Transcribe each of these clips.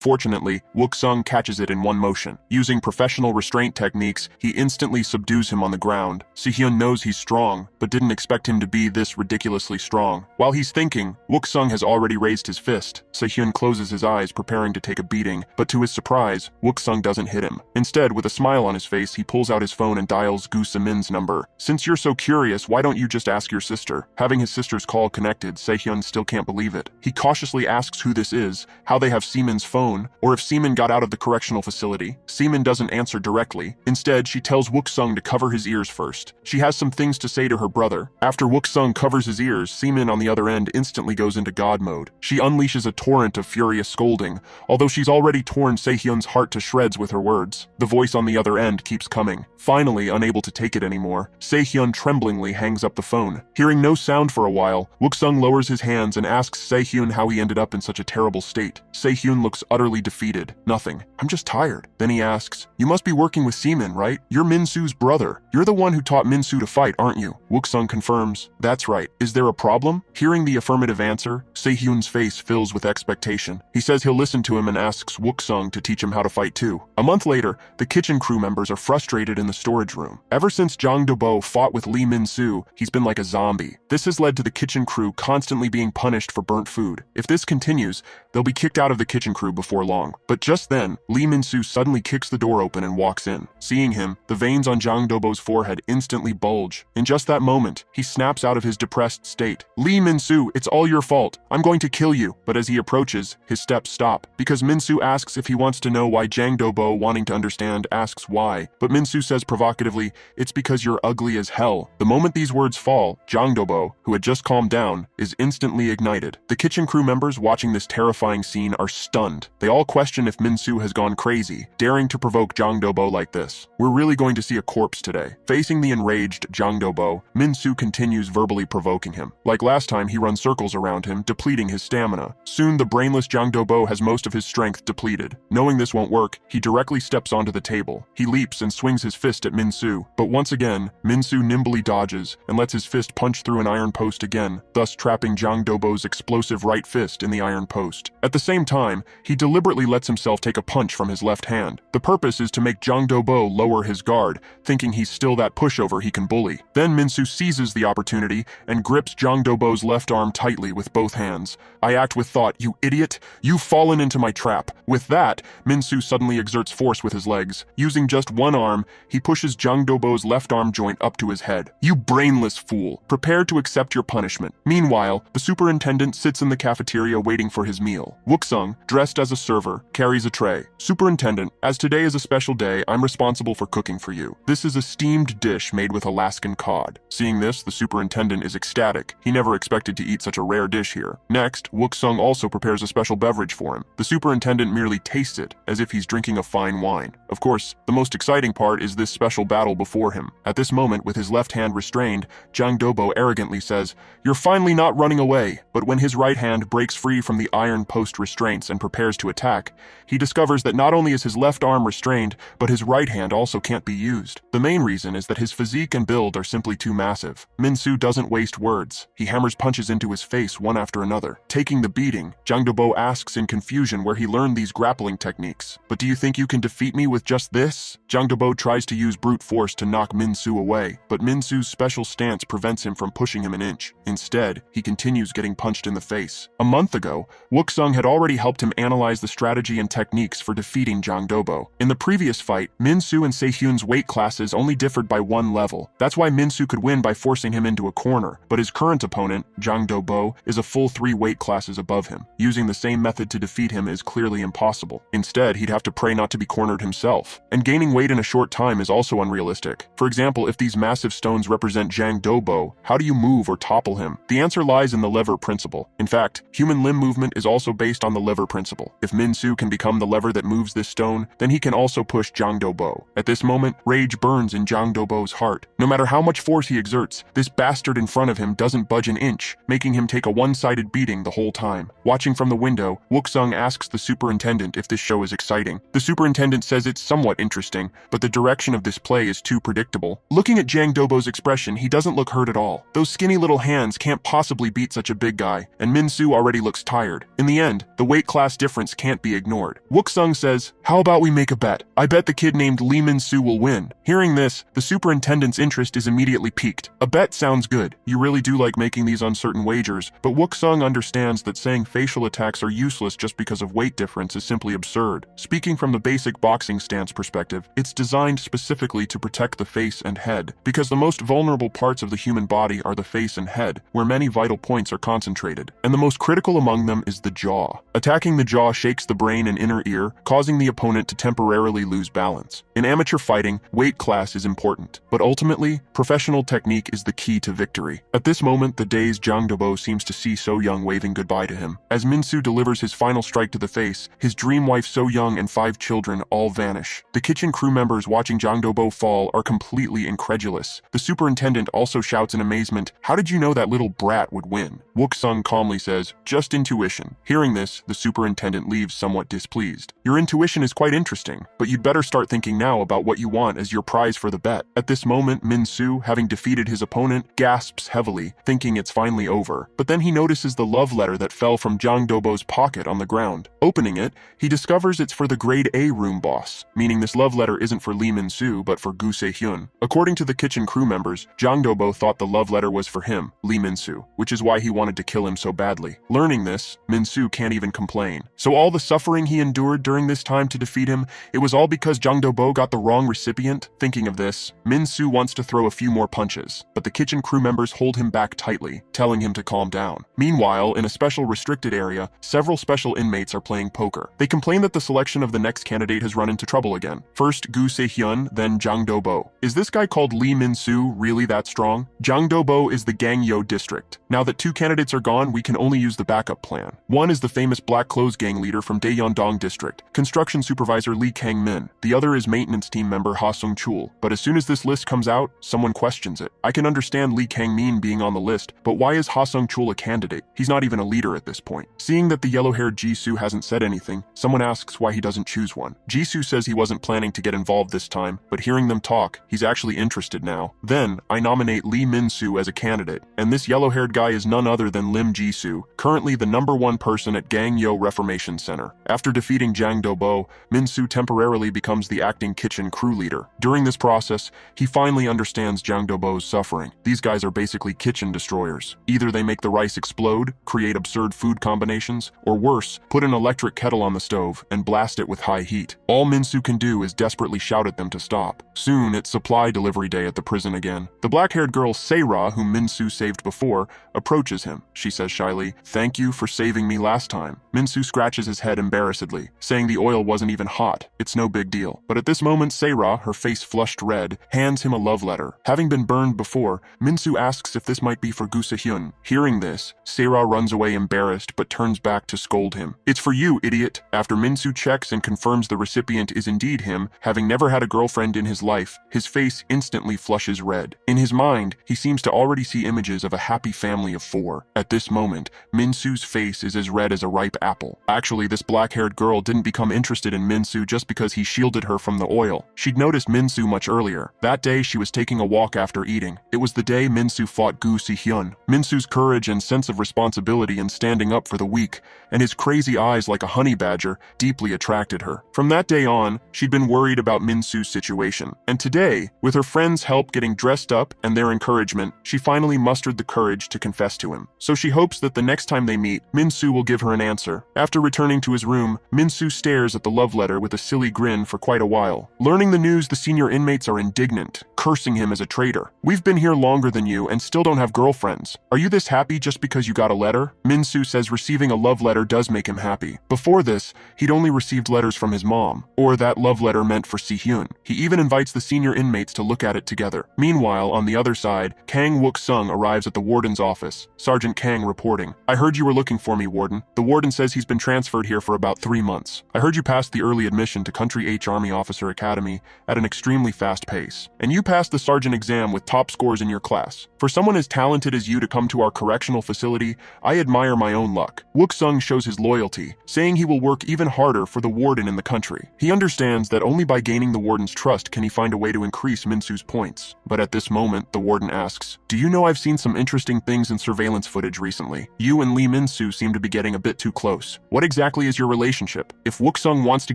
Fortunately, Wuksung catches it in one motion. Using professional restraint techniques, he instantly subdues him on the ground. Hyun knows he's strong, but didn't expect him to be this ridiculously strong. While he's thinking, Wuksung has already raised his fist. Hyun closes his eyes, preparing to take a beating, but to his surprise, Wuksung doesn't hit him. Instead, with a smile on his face, he pulls out his phone and dials Guusamin's number. Since you're so curious, why don't you just ask your sister? Having his sister's call connected, Hyun still can't believe it. He cautiously asks who this is, how they have Seaman's phone, or if Seaman got out of the correctional facility. Seaman doesn't answer directly. Instead, she tells Wuksung to cover his ears first. She has some things to say to her brother. After Wuksung covers his ears, Seaman on the other end instantly goes into God mode. She unleashes a torrent of furious scolding, although she's already torn Hyun's heart to shreds with her words. The voice on the other end keeps coming. Finally, unable to take it anymore, Hyun tremblingly hangs up the phone. Hearing no sound for a while, Wuksung lowers his hands and asks Hyun how he ended up in such a terrible state. Hyun looks utterly defeated. Nothing. I'm just tired. Then he asks, you must be working with Seaman, right? You're Minsoo's brother. You're the one who taught Minsoo to fight, aren't you? Wuksung confirms, that's right. Is there a problem? Hearing the affirmative answer, Hyun's face fills with expectation. He says he'll listen to him and asks Wuksung to teach him how to fight too. A month later, the kitchen crew members are frustrated in the storage room. Ever since Jang Dobo fought with Lim Ji Su, he's been like a zombie. This has led to the kitchen crew constantly being punished for burnt food. If this continues, they'll be kicked out of the kitchen crew before long. But just then, Lim Ji Su suddenly kicks the door open and walks in. Seeing him, the veins on Jang Dobo's forehead instantly bulge. In just that moment, he snaps out of his depressed state. Lim Ji Su, it's all your fault. I'm going to kill you. But as he approaches, his steps stop. Because Minsoo asks if he wants to know why, Jang Dobo, wanting to understand, asks why. But Minsoo says provocatively, it's because you're ugly as hell. The moment these words fall, Jang Dobo, who had just calmed down, is instantly ignited. The kitchen crew members watching this terrifying scene are stunned. They all question if Minsoo has gone crazy, daring to provoke Jang Dobo like this. We're really going to see a corpse today. Facing the enraged Jang Dobo, Minsoo continues verbally provoking him. Like last time, he runs circles around him, depleting his stamina. Soon, the brainless Jang Dobo has most of his strength depleted. Knowing this won't work, he directly steps onto the table. He leaps and swings his fist at Minsoo, but once again, Minsoo nimbly dodges and lets his fist punch through an iron post again, thus trapping Jang Dobo's explosive right fist in the iron post. At the same time, he deliberately lets himself take a punch from his left hand. The purpose is to make Jang Dobo lower his guard, thinking he's still that pushover he can bully. Then Minsoo seizes the opportunity and grips Jang Dobo's left arm tightly with both hands. I act with thought, you idiot! You've fallen into my trap. With that, Minsoo suddenly exerts force with his legs. Using just one arm, he pushes Jang Dobo's left arm joint up to his head. You brainless fool! Prepare to accept your punishment. Meanwhile, the superintendent sits in the cafeteria waiting for his meal. Wuksung, dressed as a server, carries a tray. Superintendent, as today is a special day, I'm responsible for cooking for you. This is a steamed dish made with Alaskan cod. Seeing this, the superintendent is ecstatic. He never expected to eat such a rare dish here. Next, Wuksung also prepares a special beverage for him. The superintendent merely tastes it, as if he's drinking a fine wine. Of course, the most exciting part is this special battle before him. At this moment, with his left hand restrained, Jang Dobo arrogantly says, "You're finally not running away." But when his right hand breaks free from the iron post restraints and prepares to attack, he discovers that not only is his left arm restrained, but his right hand also can't be used. The main reason is that his physique and build are simply too massive. Minsoo doesn't waste words. He hammers punches into his face one after another. Taking the beating, Jang Dobo asks in confusion where he learned these grappling techniques. But do you think you can defeat me with just this? Jang Dobo tries to use brute force to knock Minsoo away, but Minsoo's special stance prevents him from pushing him an inch. Instead, he continues getting punched in the face. A month ago, Wuksung had already helped him analyze the strategy and techniques for defeating Jang Dobo. In the previous fight, Minsoo and Hyun's weight classes only differed by one level. That's why Minsoo could win by forcing him into a corner, but his current opponent, Jang Dobo, is a full 3 weight classes above him. Using the same method to defeat him is clearly impossible. Instead, he'd have to pray not to be cornered himself. And gaining weight in a short time is also unrealistic. For example, if these massive stones represent Jang Dobo, how do you move or topple him? The answer lies in the lever principle. In fact, human limb movement is also based on the lever principle. If Minsoo can become the lever that moves this stone, then he can also push Jang Dobo. At this moment, rage burns in Jang Dobo's heart. No matter how much force he exerts, this bastard in front of him doesn't budge an inch, making him take a one-sided beating the whole time. Watching from the window, Wuksung asks the superintendent if this show is exciting. The superintendent says it's somewhat interesting, but the direction of this play is too predictable. Looking at Jang Dobo's expression, he doesn't look hurt at all. Those skinny little hands can't possibly beat such a big guy, and Minsoo already looks tired. In the end, the weight class difference evidence can't be ignored. Wuksung says, "How about we make a bet? I bet the kid named Lee Minsoo will win." Hearing this, the superintendent's interest is immediately piqued. A bet sounds good. You really do like making these uncertain wagers, but Wuksung understands that saying facial attacks are useless just because of weight difference is simply absurd. Speaking from the basic boxing stance perspective, it's designed specifically to protect the face and head, because the most vulnerable parts of the human body are the face and head, where many vital points are concentrated, and the most critical among them is the jaw. Attacking the jaw shakes the brain and inner ear, causing the opponent to temporarily lose balance. In amateur fighting, weight class is important, but ultimately, professional technique is the key to victory. At this moment, the dazed Jang Dobo seems to see So Young waving goodbye to him. As Minsoo delivers his final strike to the face, his dream wife So Young and 5 children all vanish. The kitchen crew members watching Jang Dobo fall are completely incredulous. The superintendent also shouts in amazement, "How did you know that little brat would win?" Wuksung calmly says, "Just intuition." Hearing this, the superintendent leaves somewhat displeased. "Your intuition is quite interesting, but you'd better start thinking now about what you want as your prize for the bet." At this moment, Minsoo, having defeated his opponent, gasps heavily, thinking it's finally over. But then he notices the love letter that fell from Jang Dobo's pocket on the ground. Opening it, he discovers it's for the grade A room boss, meaning this love letter isn't for Lee Minsoo but for Guusi Hyun. According to the kitchen crew members, Jang Dobo thought the love letter was for him, Lee Minsoo, which is why he wanted to kill him so badly. Learning this, Minsoo can't even complain. So all the suffering he endured during this time to defeat him, it was all because Jang Dobo got the wrong recipient? Thinking of this, Minsoo wants to throw a few more punches, but the kitchen crew members hold him back tightly, telling him to calm down. Meanwhile, in a special restricted area, several special inmates are playing poker. They complain that the selection of the next candidate has run into trouble again. First Guusi Hyun, then Jang Dobo. Is this guy called Lee Minsoo really that strong? Jang Dobo is the Gangyo district. Now that 2 candidates are gone, we can only use the backup plan. One is the famous Black Clothes Gang leader from Daeyeondong district, construction supervisor Lee Kang Min. The other is maintenance team member Ha Sung Chul. But as soon as this list comes out, someone questions it. I can understand Lee Kang Min being on the list, but why is Ha Sung Chul a candidate? He's not even a leader at this point. Seeing that the yellow-haired Ji Su hasn't said anything, someone asks why he doesn't choose one. Ji Su says he wasn't planning to get involved this time, but hearing them talk, he's actually interested now. Then, I nominate Lee Minsoo as a candidate, and this yellow-haired guy is none other than Lim Ji Su, currently the #1 person at Gangyo Reformation Center. After defeating Jang Dobo, Minsoo temporarily becomes the acting kitchen crew leader. During this process, he finally understands Jang Dobo's suffering. These guys are basically kitchen destroyers. Either they make the rice explode, create absurd food combinations, or worse, put an electric kettle on the stove and blast it with high heat. All Minsoo can do is desperately shout at them to stop. Soon, it's supply delivery day at the prison again. The black-haired girl Seira, whom Minsoo saved before, approaches him. She says shyly, "Thank you for saving me last time." Minsoo scratches his head embarrassedly, saying the oil wasn't even hot. It's no big deal. But at this moment, Seira, her face flushed red, hands him a love letter. Having been burned before, Minsoo asks if this might be for Guusi Hyun. Hearing this, Seira runs away embarrassed but turns back to scold him. "It's for you, idiot." After Minsoo checks and confirms the recipient is indeed him, having never had a girlfriend in his life, his face instantly flushes red. In his mind, he seems to already see images of a happy family of 4. At this moment, Minsoo's face is as red as a ripe apple. Actually, this black-haired girl didn't become interested in Minsoo just because he shielded her from the oil. She'd noticed Minsoo much earlier. That day, she was taking a walk after eating. It was the day Minsoo fought Guusi Hyun. Minsoo's courage and sense of responsibility in standing up for the weak, and his crazy eyes like a honey badger, deeply attracted her. From that day on, she'd been worried about Minsoo's situation. And today, with her friends' help getting dressed up and their encouragement, she finally mustered the courage to confess to him. So she hopes that the next time they meet, Minsoo will give her an answer. After returning to his room, Minsoo stares at the love letter with a silly grin for quite a while. Learning the news, the senior inmates are indignant, cursing him as a traitor. "We've been here longer than you and still don't have girlfriends. Are you this happy just because you got a letter?" Minsoo says receiving a love letter does make him happy. Before this, he'd only received letters from his mom, or that love letter meant for Si-hyun. He even invites the senior inmates to look at it together. Meanwhile, on the other side, Kang Wuksung arrives at the warden's office. Sergeant Kang reporting, "I heard you were looking for me, warden. The warden says he's been transferred here for about 3 months. I heard you passed the early admission to Country H Army Officer Academy at an extremely fast pace. And you passed the sergeant exam with top scores in your class. For someone as talented as you to come to our correctional facility, I admire my own luck." Wuksung shows his loyalty, saying he will work even harder for the warden in the country. He understands that only by gaining the warden's trust can he find a way to increase Minsoo's points. But at this moment, the warden asks, "Do you know I've seen some interesting things in surveillance footage recently? You and Lee Minsoo seem to be getting a bit too close. What exactly exactly as your relationship. If Wuksung wants to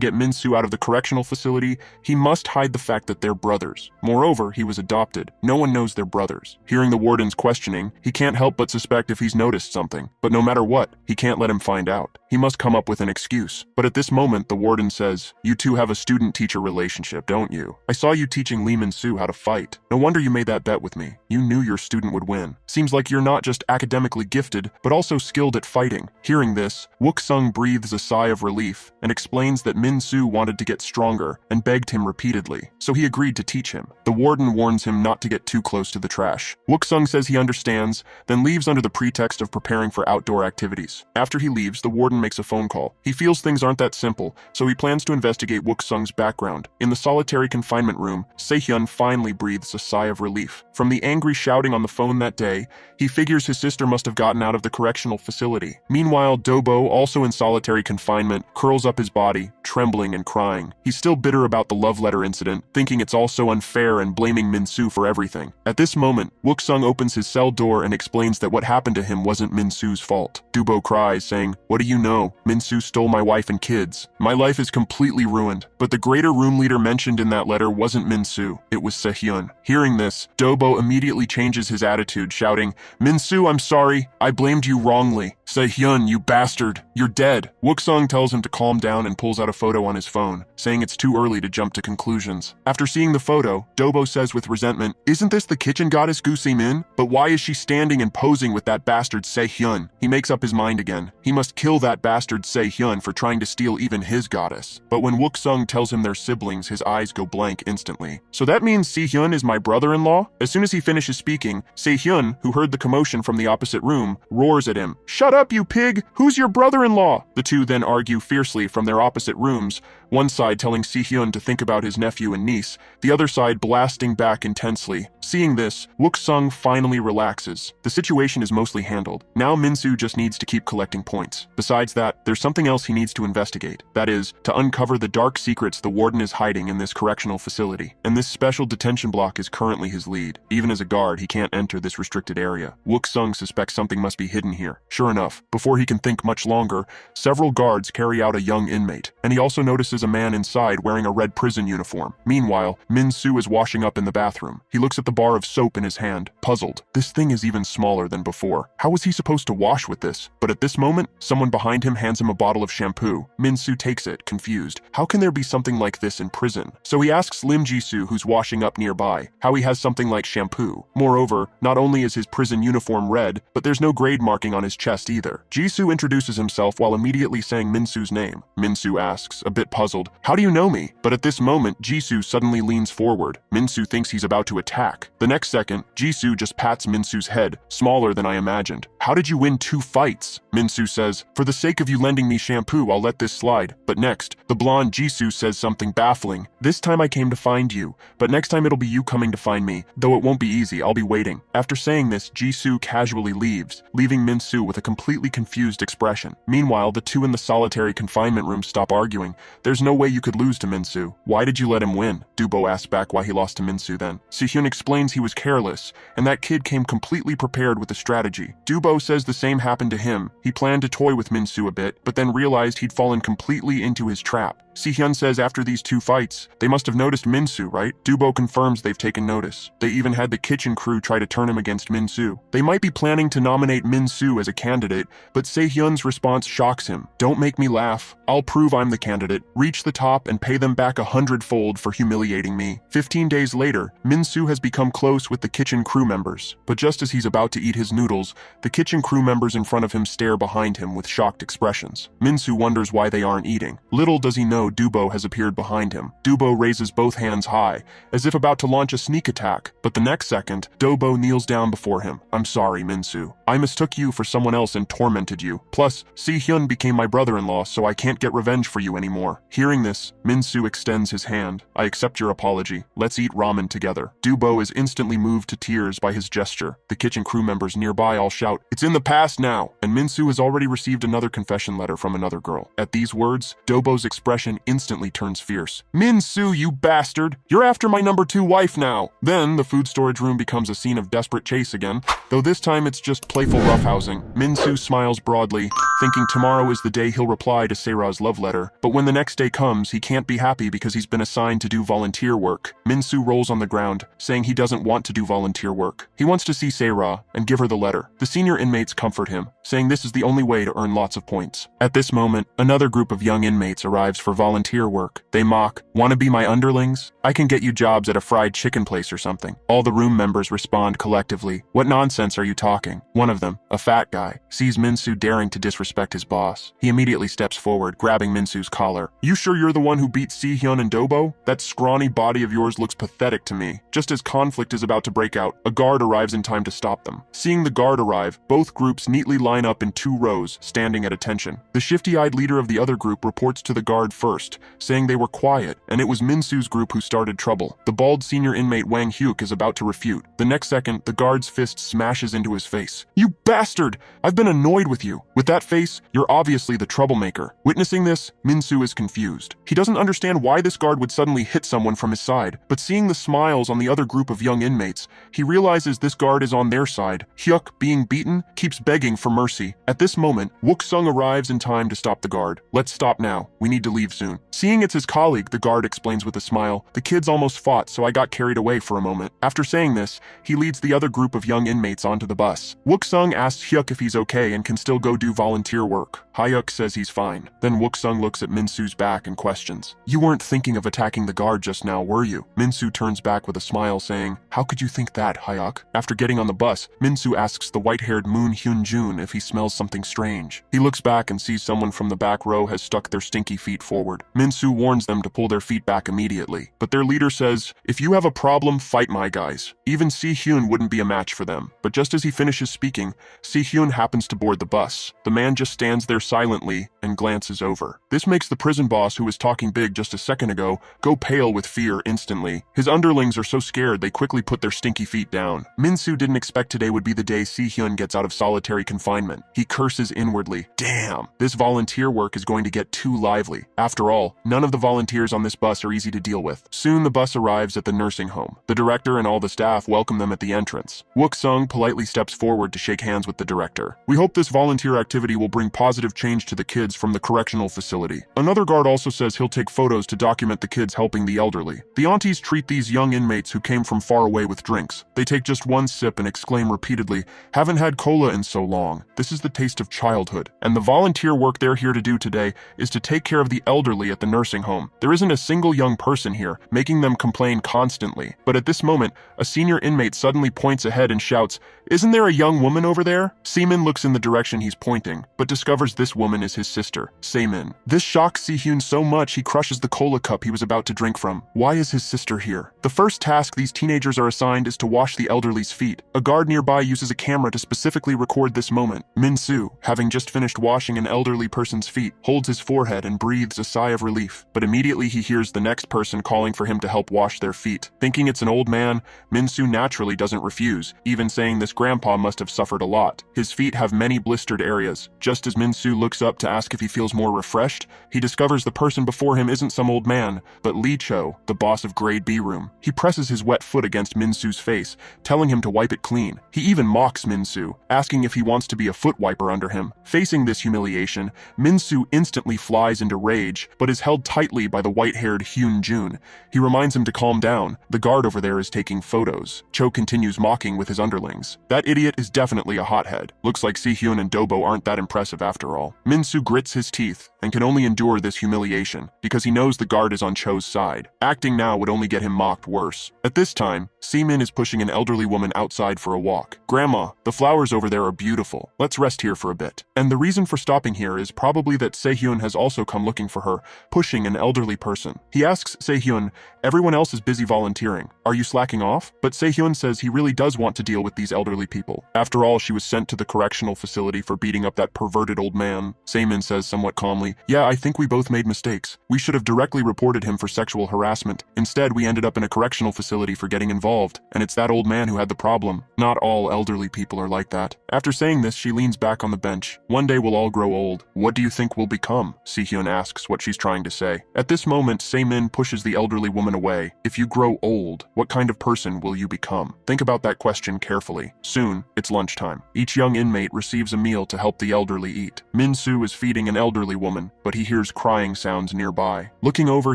get Minsoo out of the correctional facility, he must hide the fact that they're brothers. Moreover, he was adopted. No one knows they're brothers. Hearing the warden's questioning, he can't help but suspect if he's noticed something. But no matter what, he can't let him find out. He must come up with an excuse. But at this moment, the warden says, "You two have a student-teacher relationship, don't you? I saw you teaching Lee Minsoo how to fight. No wonder you made that bet with me. You knew your student would win. Seems like you're not just academically gifted, but also skilled at fighting." Hearing this, Wuksung breathes a sigh of relief and explains that Minsoo wanted to get stronger and begged him repeatedly, so he agreed to teach him. The warden warns him not to get too close to the trash. Wuksung says he understands, then leaves under the pretext of preparing for outdoor activities. After he leaves, the warden makes a phone call. He feels things aren't that simple, so he plans to investigate Wuksung's background. In the solitary confinement room, Se-hyun finally breathes a sigh of relief. From the angry shouting on the phone that day, he figures his sister must have gotten out of the correctional facility. Meanwhile, Dobo, also in solitary confinement, curls up his body, trembling and crying. He's still bitter about the love letter incident, thinking it's all so unfair and blaming Minsoo for everything. At this moment, Wuksung opens his cell door and explains that what happened to him wasn't Minsoo's fault. Dobo cries, saying, "What do you know? Minsoo stole my wife and kids. My life is completely ruined." But the greater room leader mentioned in that letter wasn't Minsoo, it was Se-hyun. Hearing this, Dobo immediately changes his attitude, shouting, "Minsoo, I'm sorry. I blamed you wrongly. Se-hyun, you bastard. You're dead." Wuksung tells him to calm down and pulls out a photo on his phone, saying it's too early to jump to conclusions. After seeing the photo, Dobo says with resentment, "Isn't this the kitchen goddess Guusamin? But why is she standing and posing with that bastard Se-hyun?" He makes up his mind again. He must kill that bastard Se-hyun for trying to steal even his goddess. But when Wuksung tells him they're siblings, his eyes go blank instantly. "So that means Se-hyun is my brother-in-law?" As soon as he finishes speaking, Se-hyun, who heard the commotion from the opposite room, roars at him, "Shut up, you pig! Who's your brother-in-law?" The two then argue fiercely from their opposite rooms, one side telling Se-hyun to think about his nephew and niece, the other side blasting back intensely. Seeing this, Wuksung finally relaxes. The situation is mostly handled. Now Minsoo just needs to keep collecting points. Besides that, there's something else he needs to investigate. That is, to uncover the dark secrets the warden is hiding in this correctional facility. And this special detention block is currently his lead. Even as a guard, he can't enter this restricted area. Wuksung suspects something must be hidden here. Sure enough, before he can think much longer, several guards carry out a young inmate, and he also notices a man inside wearing a red prison uniform. Meanwhile, Minsoo is washing up in the bathroom. He looks at the bar of soap in his hand, puzzled. This thing is even smaller than before. How was he supposed to wash with this? But at this moment, someone behind him hands him a bottle of shampoo. Minsoo takes it, confused. How can there be something like this in prison? So he asks Lim Ji Su, who's washing up nearby, how he has something like shampoo. Moreover, not only is his prison uniform red, but there's no grade marking on his chest either. Ji Su introduces himself while immediately saying Minsoo's name. Minsoo asks, a bit puzzled, "How do you know me?" But at this moment, Ji Su suddenly leans forward. Minsoo thinks he's about to attack. The next second, Ji Su just pats Minsoo's head, smaller than I imagined. "How did you win 2 fights?" Minsoo says, "For the sake of you lending me shampoo, I'll let this slide." But next, the blonde Ji Su says something baffling. "This time I came to find you, but next time it'll be you coming to find me. Though it won't be easy, I'll be waiting." After saying this, Ji Su casually leaves, leaving Minsoo with a completely confused expression. Meanwhile, the two in the solitary confinement room stop arguing. There's no way you could lose to Minsoo. "Why did you let him win?" Dobo asks back why he lost to Minsoo then. Se-hyun explains he was careless, and that kid came completely prepared with a strategy. Dobo says the same happened to him. He planned to toy with Minsoo a bit, but then realized he'd fallen completely into his trap. Se-hyun says after these 2 fights, they must have noticed Minsoo, right? Dobo confirms they've taken notice. They even had the kitchen crew try to turn him against Minsoo. They might be planning to nominate Minsoo as a candidate, but Se-hyun's response shocks him. "Don't make me laugh. I'll prove I'm the candidate, reach the top, and pay them back 100-fold for humiliating me." 15 days later, Minsoo has become close with the kitchen crew members. But just as he's about to eat his noodles, the kitchen crew members in front of him stare behind him with shocked expressions. Minsoo wonders why they aren't eating. Little does he know Dobo has appeared behind him. Dobo raises both hands high, as if about to launch a sneak attack, but the next second, Dobo kneels down before him. "I'm sorry, Minsoo. I mistook you for someone else and tormented you. Plus, Se-hyun became my brother-in-law, so I can't get revenge for you anymore." Hearing this, Minsoo extends his hand. "I accept your apology. Let's eat ramen together." Dobo is instantly moved to tears by his gesture. The kitchen crew members nearby all shout, "It's in the past now!" And Minsoo has already received another confession letter from another girl. At these words, Dobo's expression instantly turns fierce. "Minsoo, you bastard! You're after my number 2 wife now!" Then, the food storage room becomes a scene of desperate chase again, though this time it's just playful roughhousing. Minsoo smiles broadly. thinking tomorrow is the day he'll reply to Sera's love letter. But when the next day comes, he can't be happy because he's been assigned to do volunteer work. Minsoo rolls on the ground, saying he doesn't want to do volunteer work. He wants to see Sera and give her the letter. The senior inmates comfort him, saying this is the only way to earn lots of points. At this moment, another group of young inmates arrives for volunteer work. They mock, "Want to be my underlings? I can get you jobs at a fried chicken place or something." All the room members respond collectively, "What nonsense are you talking?" One of them, a fat guy, sees Minsoo daring to disrespect his boss. He immediately steps forward, grabbing Minsoo's collar. "You sure you're the one who beat Guusi Hyun and Dobo? That scrawny body of yours looks pathetic to me." Just as conflict is about to break out, a guard arrives in time to stop them. Seeing the guard arrive, both groups neatly line up in 2 rows, standing at attention. The shifty-eyed leader of the other group reports to the guard first, saying they were quiet, and it was Minsoo's group who started trouble. The bald senior inmate Wang Hyuk is about to refute. The next second, the guard's fist smashes into his face. "You bastard! I've been annoyed with you. With that face, you're obviously the troublemaker." Witnessing this, Minsoo is confused. He doesn't understand why this guard would suddenly hit someone from his side, but seeing the smiles on the other group of young inmates, he realizes this guard is on their side. Hyuk, being beaten, keeps begging for mercy. At this moment, Wuksung arrives in time to stop the guard. "Let's stop now. We need to leave soon." Seeing it's his colleague, the guard explains with a smile, "The kids almost fought, so I got carried away for a moment." After saying this, he leads the other group of young inmates onto the bus. Wuksung asks Hyuk if he's okay and can still go do volunteer work. Hyuk says he's fine. Then Wuksung looks at Minsoo's back and questions, "You weren't thinking of attacking the guard just now, were you?" Minsoo turns back with a smile, saying, "How could you think that, Hyuk?" After getting on the bus, Minsoo asks the white-haired Moon Hyun-jun if he smells something strange. He looks back and sees someone from the back row has stuck their stinky feet forward. Minsoo warns them to pull their feet back immediately, but their leader says, "If you have a problem, fight my guys." Even Si-hyun wouldn't be a match for them, but just as he finishes speaking, Si-hyun happens to board the bus. The man just stands there silently and glances over. This makes the prison boss, who was talking big just a second ago, go pale with fear instantly. His underlings are so scared they quickly put their stinky feet down. Minsoo didn't expect today would be the day Si-hyun gets out of solitary confinement. He curses inwardly. Damn, this volunteer work is going to get too lively. After all, none of the volunteers on this bus are easy to deal with. Soon the bus arrives at the nursing home. The director and all the staff welcome them at the entrance. Wuksung politely steps forward to shake hands with the director. "We hope this volunteer activity will bring positive change to the kids from the correctional facility." Another guard also says he'll take photos to document the kids helping the elderly. The aunties treat these young inmates who came from far away with drinks. They take just one sip and exclaim repeatedly, "Haven't had cola in so long. This is the taste of childhood." And the volunteer work they're here to do today is to take care of the elderly at the nursing home. There isn't a single young person here, making them complain constantly. But at this moment, a senior inmate suddenly points ahead and shouts, "Isn't there a young woman over there?" Seaman looks in the direction he's pointing, but discovers this woman is his sister, Saemin. This shocks Si-hyun so much he crushes the cola cup he was about to drink from. Why is his sister here? The first task these teenagers are assigned is to wash the elderly's feet. A guard nearby uses a camera to specifically record this moment. Minsoo, having just finished washing an elderly person's feet, holds his forehead and breathes a sigh of relief. But immediately he hears the next person calling for him to help wash their feet. Thinking it's an old man, Minsoo naturally doesn't refuse, even saying this grandpa must have suffered a lot. His feet have many blistered areas. Just as Minsoo looks up to ask if he feels more refreshed, he discovers the person before him isn't some old man, but Lee Cho, the boss of Grade B room. He presses his wet foot against Minsoo's face, telling him to wipe it clean. He even mocks Minsoo, asking if he wants to be a foot wiper under him. Facing this humiliation, Minsoo instantly flies into rage, but is held tightly by the white-haired Hyun-jun. He reminds him to calm down. The guard over there is taking photos. Cho continues mocking with his underlings. That idiot is definitely a hothead. Looks like Si-hyun and Dobo aren't that impressive after all. Minsoo grits his teeth and can only endure this humiliation because he knows the guard is on Cho's side. Acting now would only get him mocked worse. At this time, Seamin is pushing an elderly woman outside for a walk. "Grandma, the flowers over there are beautiful. Let's rest here for a bit." And the reason for stopping here is probably that Se-hyun has also come looking for her, pushing an elderly person. He asks Se-hyun, "Everyone else is busy volunteering. Are you slacking off?" But Se-hyun says he really does want to deal with these elderly people. After all, she was sent to the correctional facility for beating up that perverted old man. Seamin says somewhat calmly, "Yeah, I think we both made mistakes. We should have directly reported him for sexual harassment. Instead, we ended up in a correctional facility for getting involved, and it's that old man who had the problem. Not all elderly people are like that." After saying this, she leans back on the bench. "One day we'll all grow old. What do you think we'll become?" Si-hyun asks what she's trying to say. At this moment, Seamin pushes the elderly woman away. "If you grow old, what kind of person will you become? Think about that question carefully." Soon, it's lunchtime. Each young inmate receives a meal to help the elderly elderly eat. Minsoo is feeding an elderly woman, but he hears crying sounds nearby. Looking over,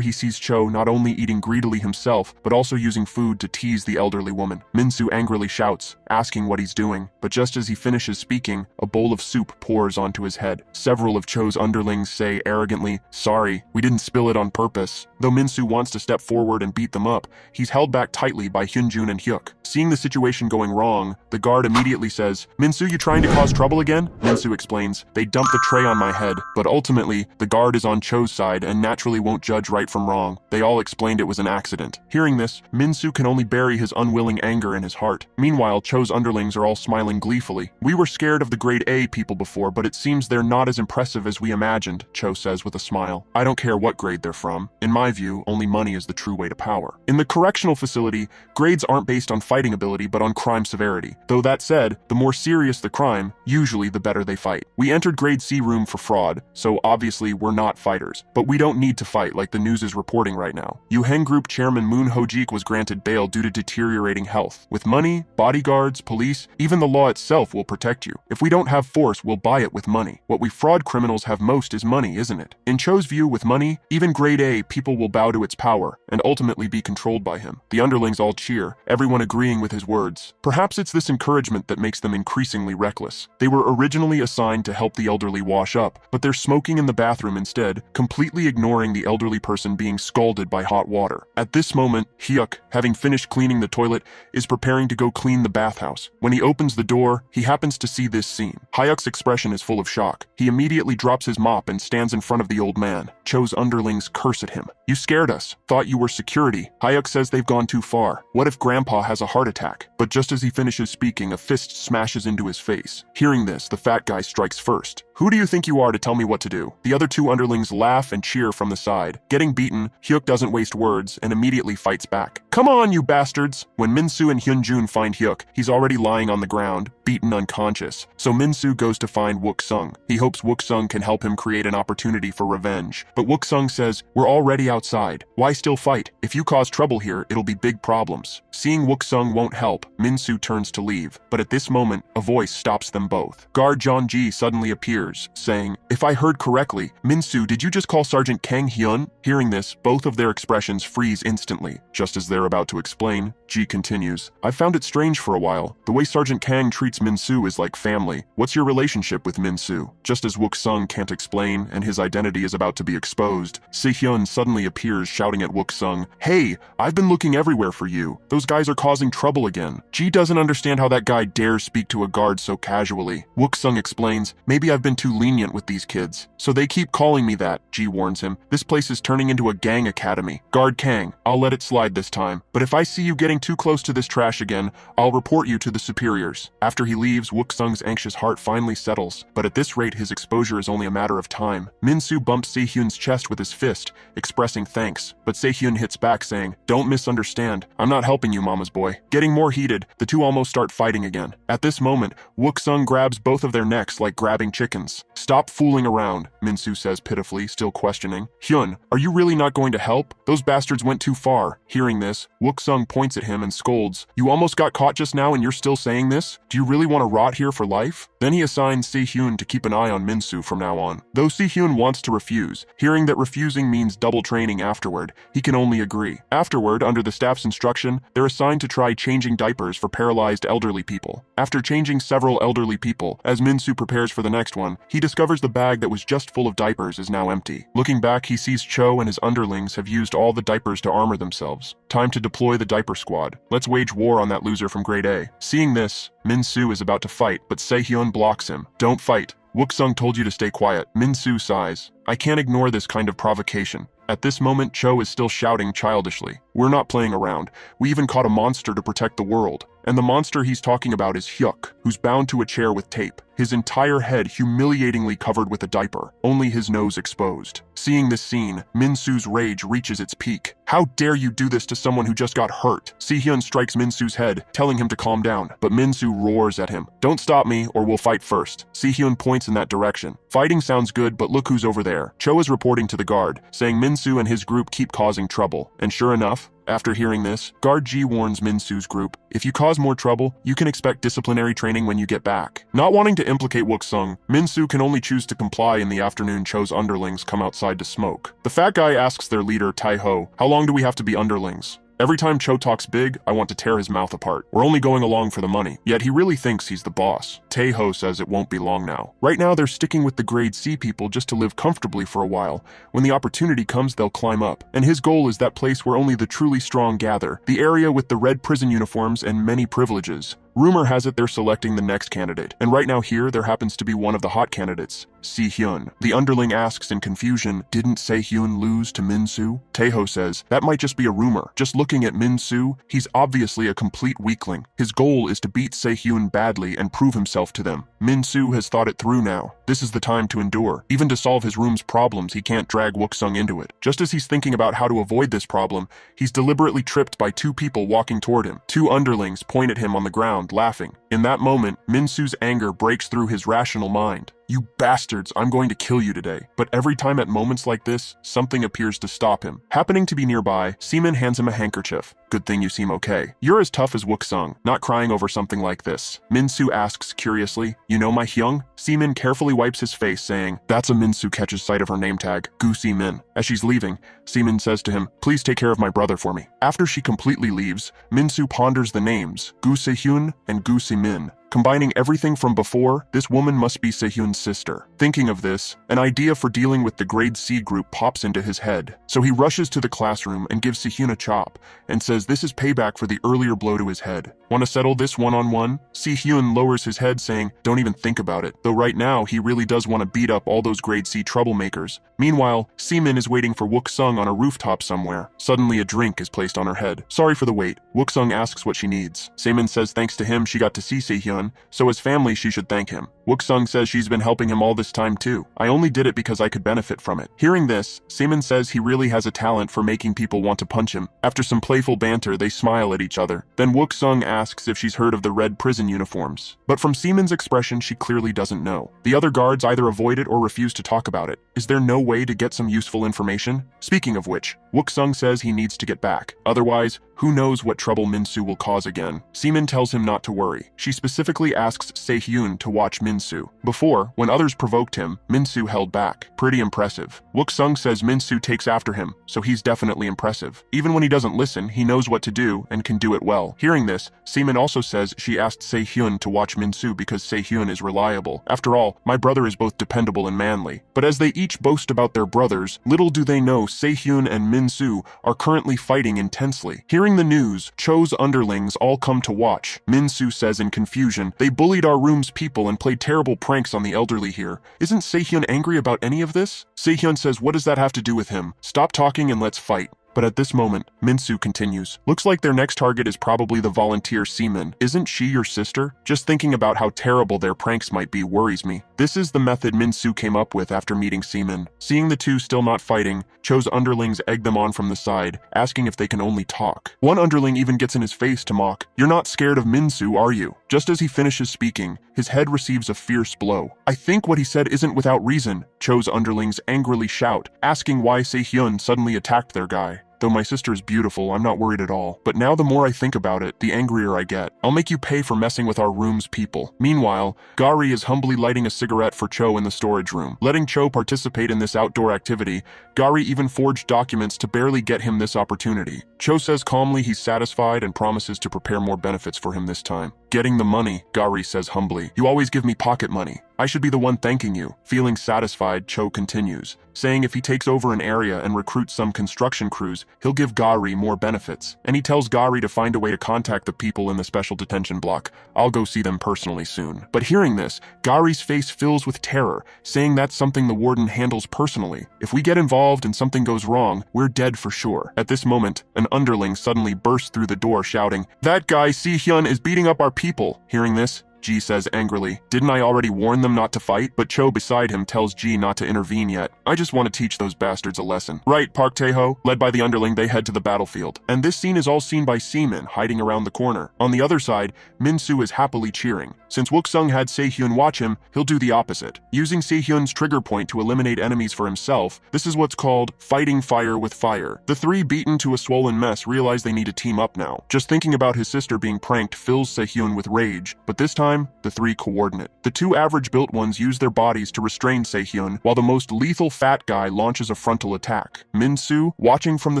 he sees Cho not only eating greedily himself, but also using food to tease the elderly woman. Minsoo angrily shouts, asking what he's doing, but just as he finishes speaking, a bowl of soup pours onto his head. Several of Cho's underlings say arrogantly, "Sorry, we didn't spill it on purpose." Though Minsoo wants to step forward and beat them up, he's held back tightly by Hyunjun and Hyuk. Seeing the situation going wrong, the guard immediately says, "Minsoo, you trying to cause trouble again?" Minsoo explains, "They dumped the tray on my head," but ultimately, the guard is on Cho's side and naturally won't judge right from wrong. They all explained it was an accident. Hearing this, Minsoo can only bury his unwilling anger in his heart. Meanwhile, Cho's underlings are all smiling gleefully. "We were scared of the grade A people before, but it seems they're not as impressive as we imagined," Cho says with a smile. "I don't care what grade they're from. In my view, only money is the true way to power." In the correctional facility, grades aren't based on fighting ability but on crime severity. Though that said, the more serious the crime, usually the better they fight. We entered grade C room for fraud, so obviously we're not fighters. But we don't need to fight like the news is reporting right now. Yuheng Group Chairman Moon Ho-jik was granted bail due to deteriorating health. With money, bodyguards, police, even the law itself will protect you. If we don't have force, we'll buy it with money. What we fraud criminals have most is money, isn't it? In Cho's view, with money, even grade A people will bow to its power and ultimately be controlled by him. The underlings all cheer, everyone agreeing with his words. Perhaps it's this encouragement that makes them increasingly reckless. They were originally assigned to help the elderly wash up, but they're smoking in the bathroom instead, completely ignoring the elderly person being scalded by hot water. At this moment, Hyuk, having finished cleaning the toilet, is preparing to go clean the bathhouse. When he opens the door, he happens to see this scene. Hyuk's expression is full of shock. He immediately drops his mop and stands in front of the old man. Cho's underlings curse at him. "You scared us. Thought you were security." Hyuk says they've gone too far. What if Grandpa has a heart attack? But just as he finishes speaking, a fist smashes into his face. Hearing this, the fat guy strikes first. "Who do you think you are to tell me what to do?" The other two underlings laugh and cheer from the side. Getting beaten, Hyuk doesn't waste words and immediately fights back. "Come on, you bastards!" When Minsoo and Hyunjun find Hyuk, he's already lying on the ground, beaten unconscious. So Minsoo goes to find Wuksung. He hopes Wuksung can help him create an opportunity for revenge. But Wuksung says, "We're already outside. Why still fight? If you cause trouble here, it'll be big problems." Seeing Wuksung won't help, Minsoo turns to leave. But at this moment, a voice stops them both. Guard Jeonji suddenly appears, saying, "If I heard correctly, Minsoo, did you just call Sergeant Kang Hyun?" Hearing this, both of their expressions freeze instantly. Just as they're about to explain, Ji continues, "I've found it strange for a while. The way Sergeant Kang treats Minsoo is like family. What's your relationship with Minsoo?" Just as Wuksung can't explain and his identity is about to be exposed, Se-hyun suddenly appears shouting at Wuksung, "Hey, I've been looking everywhere for you. Those guys are causing trouble again." Ji doesn't understand how that guy dares speak to a guard so casually. Wuksung explains, "Maybe I've been too lenient with these kids. So they keep calling me that," Ji warns him. "This place is turning into a gang academy. Guard Kang, I'll let it slide this time. But if I see you getting too close to this trash again, I'll report you to the superiors." After he leaves, Wuksung's anxious heart finally settles. But at this rate, his exposure is only a matter of time. Minsoo bumps Se-hyun's chest with his fist, expressing thanks. But Se-hyun hits back saying, "Don't misunderstand. I'm not helping you, mama's boy." Getting more heated, the two almost start fighting again. At this moment, Wuksung grabs both of their necks like grabbing chickens. "Stop fooling around," Minsoo says pitifully, still questioning. "Hyun, are you really not going to help? Those bastards went too far." Hearing this, Wuksung points at him and scolds, "You almost got caught just now and you're still saying this? Do you really want to rot here for life?" Then he assigns Se-hyun to keep an eye on Minsoo from now on. Though Se-hyun wants to refuse, hearing that refusing means double training afterward, he can only agree. Afterward, under the staff's instruction, they're assigned to try changing diapers for paralyzed elderly people. After changing several elderly people, as Minsoo prepares for the next one, he discovers the bag that was just full of diapers is now empty. Looking back, he sees Cho and his underlings have used all the diapers to armor themselves. Time to deploy the diaper squad. Let's wage war on that loser from grade A. Seeing this, Minsoo is about to fight, but Se-hyun blocks him. "Don't fight. Wuksung told you to stay quiet." Minsoo sighs. "I can't ignore this kind of provocation." At this moment, Cho is still shouting childishly, "We're not playing around. We even caught a monster to protect the world." And the monster he's talking about is Hyuk, who's bound to a chair with tape, his entire head humiliatingly covered with a diaper, only his nose exposed. Seeing this scene, Minsoo's rage reaches its peak. "How dare you do this to someone who just got hurt?" Se-hyun strikes Minsoo's head, telling him to calm down, but Minsoo roars at him, "Don't stop me or we'll fight first." Se-hyun points in that direction. Fighting sounds good, but look who's over there. Cho is reporting to the guard, saying Minsoo and his group keep causing trouble. And sure enough, off. After hearing this, Guard G warns Minsoo's group, if you cause more trouble, you can expect disciplinary training when you get back. Not wanting to implicate Wuksung, Minsoo can only choose to comply. In the afternoon, Cho's underlings come outside to smoke. The fat guy asks their leader, Tai-ho, how long do we have to be underlings? Every time Cho talks big, I want to tear his mouth apart. We're only going along for the money. Yet he really thinks he's the boss. Tae-ho says it won't be long now. Right now they're sticking with the grade C people just to live comfortably for a while. When the opportunity comes, they'll climb up. And his goal is that place where only the truly strong gather. The area with the red prison uniforms and many privileges. Rumor has it they're selecting the next candidate, and right now here there happens to be one of the hot candidates, Si Hyun. The underling asks in confusion, didn't Se Hyun lose to Minsoo? Tae-ho says, that might just be a rumor. Just looking at Minsoo, he's obviously a complete weakling. His goal is to beat Se Hyun badly and prove himself to them. Minsoo has thought it through now. This is the time to endure. Even to solve his room's problems, he can't drag Wuksung into it. Just as he's thinking about how to avoid this problem, he's deliberately tripped by two people walking toward him. Two underlings point at him on the ground, laughing. In that moment, Minsoo's anger breaks through his rational mind. You bastards, I'm going to kill you today. But every time at moments like this, something appears to stop him. Happening to be nearby, Seaman hands him a handkerchief. Good thing you seem okay. You're as tough as Wuksung, not crying over something like this. Minsoo asks curiously, you know my Hyung? Seaman carefully wipes his face, saying, that's a Minsoo catches sight of her name tag, Guusamin. As she's leaving, Seaman says to him, please take care of my brother for me. After she completely leaves, Minsoo ponders the names, Guusi Hyun and Guusamin. Combining everything from before, this woman must be Se-hyun's sister. Thinking of this, an idea for dealing with the grade C group pops into his head. So he rushes to the classroom and gives Se-hyun a chop, and says this is payback for the earlier blow to his head. Want to settle this one-on-one? Se-hyun lowers his head, saying, don't even think about it. Though right now, he really does want to beat up all those grade C troublemakers. Meanwhile, Seaman is waiting for Wuksung on a rooftop somewhere. Suddenly a drink is placed on her head. Sorry for the wait. Wuksung asks what she needs. Seaman says thanks to him she got to see Se-hyun, so as family she should thank him. Wuksung says she's been helping him all this time too. I only did it because I could benefit from it. Hearing this, Seaman says he really has a talent for making people want to punch him. After some playful banter, they smile at each other. Then Wuksung asks if she's heard of the red prison uniforms. But from Seaman's expression, she clearly doesn't know. The other guards either avoid it or refuse to talk about it. Is there no way to get some useful information? Speaking of which, Wuksung says he needs to get back. Otherwise, who knows what trouble Minsoo will cause again. Seaman tells him not to worry. She specifically asks Se-hyun to watch Minsoo. Before, when others provoked him, Minsoo held back. Pretty impressive. Wuksung says Minsoo takes after him, so he's definitely impressive. Even when he doesn't listen, he knows what to do and can do it well. Hearing this, Seaman also says she asked Se-hyun to watch Minsoo because Se-hyun is reliable. After all, my brother is both dependable and manly. But as they each boast about their brothers, little do they know Se-hyun and Minsoo are currently fighting intensely. Hearing the news, Cho's underlings all come to watch. Minsoo says in confusion, they bullied our room's people and played terrible pranks on the elderly here. Isn't Se-hyun angry about any of this? Se-hyun says, what does that have to do with him? Stop talking and let's fight. But at this moment, Minsoo continues. Looks like their next target is probably the volunteer Seaman. Isn't she your sister? Just thinking about how terrible their pranks might be worries me. This is the method Minsoo came up with after meeting Seaman. Seeing the two still not fighting, Cho's underlings egg them on from the side, asking if they can only talk. One underling even gets in his face to mock. You're not scared of Minsoo, are you? Just as he finishes speaking, his head receives a fierce blow. I think what he said isn't without reason, Cho's underlings angrily shout, asking why Se-hyun suddenly attacked their guy. Though my sister is beautiful, I'm not worried at all. But now the more I think about it, the angrier I get. I'll make you pay for messing with our room's people. Meanwhile, Gari is humbly lighting a cigarette for Cho in the storage room. Letting Cho participate in this outdoor activity, Gari even forged documents to barely get him this opportunity. Cho says calmly he's satisfied and promises to prepare more benefits for him this time. Getting the money, Gari says humbly. You always give me pocket money. I should be the one thanking you. Feeling satisfied, Cho continues, saying if he takes over an area and recruits some construction crews, he'll give Gari more benefits. And he tells Gari to find a way to contact the people in the special detention block. I'll go see them personally soon. But hearing this, Gari's face fills with terror, saying that's something the warden handles personally. If we get involved and something goes wrong, we're dead for sure. At this moment, an underling suddenly bursts through the door shouting, that guy Se-hyun is beating up our people. Hearing this, Ji says angrily, didn't I already warn them not to fight? But Cho beside him tells Ji not to intervene yet. I just want to teach those bastards a lesson. Right, Park Tae-ho. Led by the underling, they head to the battlefield. And this scene is all seen by Seaman hiding around the corner. On the other side, Minsoo is happily cheering. Since Wuksung had Se-hyun watch him, he'll do the opposite. Using Se-hyun's trigger point to eliminate enemies for himself, this is what's called fighting fire with fire. The three, beaten to a swollen mess, realize they need to team up now. Just thinking about his sister being pranked fills Se-hyun with rage, but this time, the three coordinate. The two average-built ones use their bodies to restrain Se-hyun, while the most lethal fat guy launches a frontal attack. Minsoo, watching from the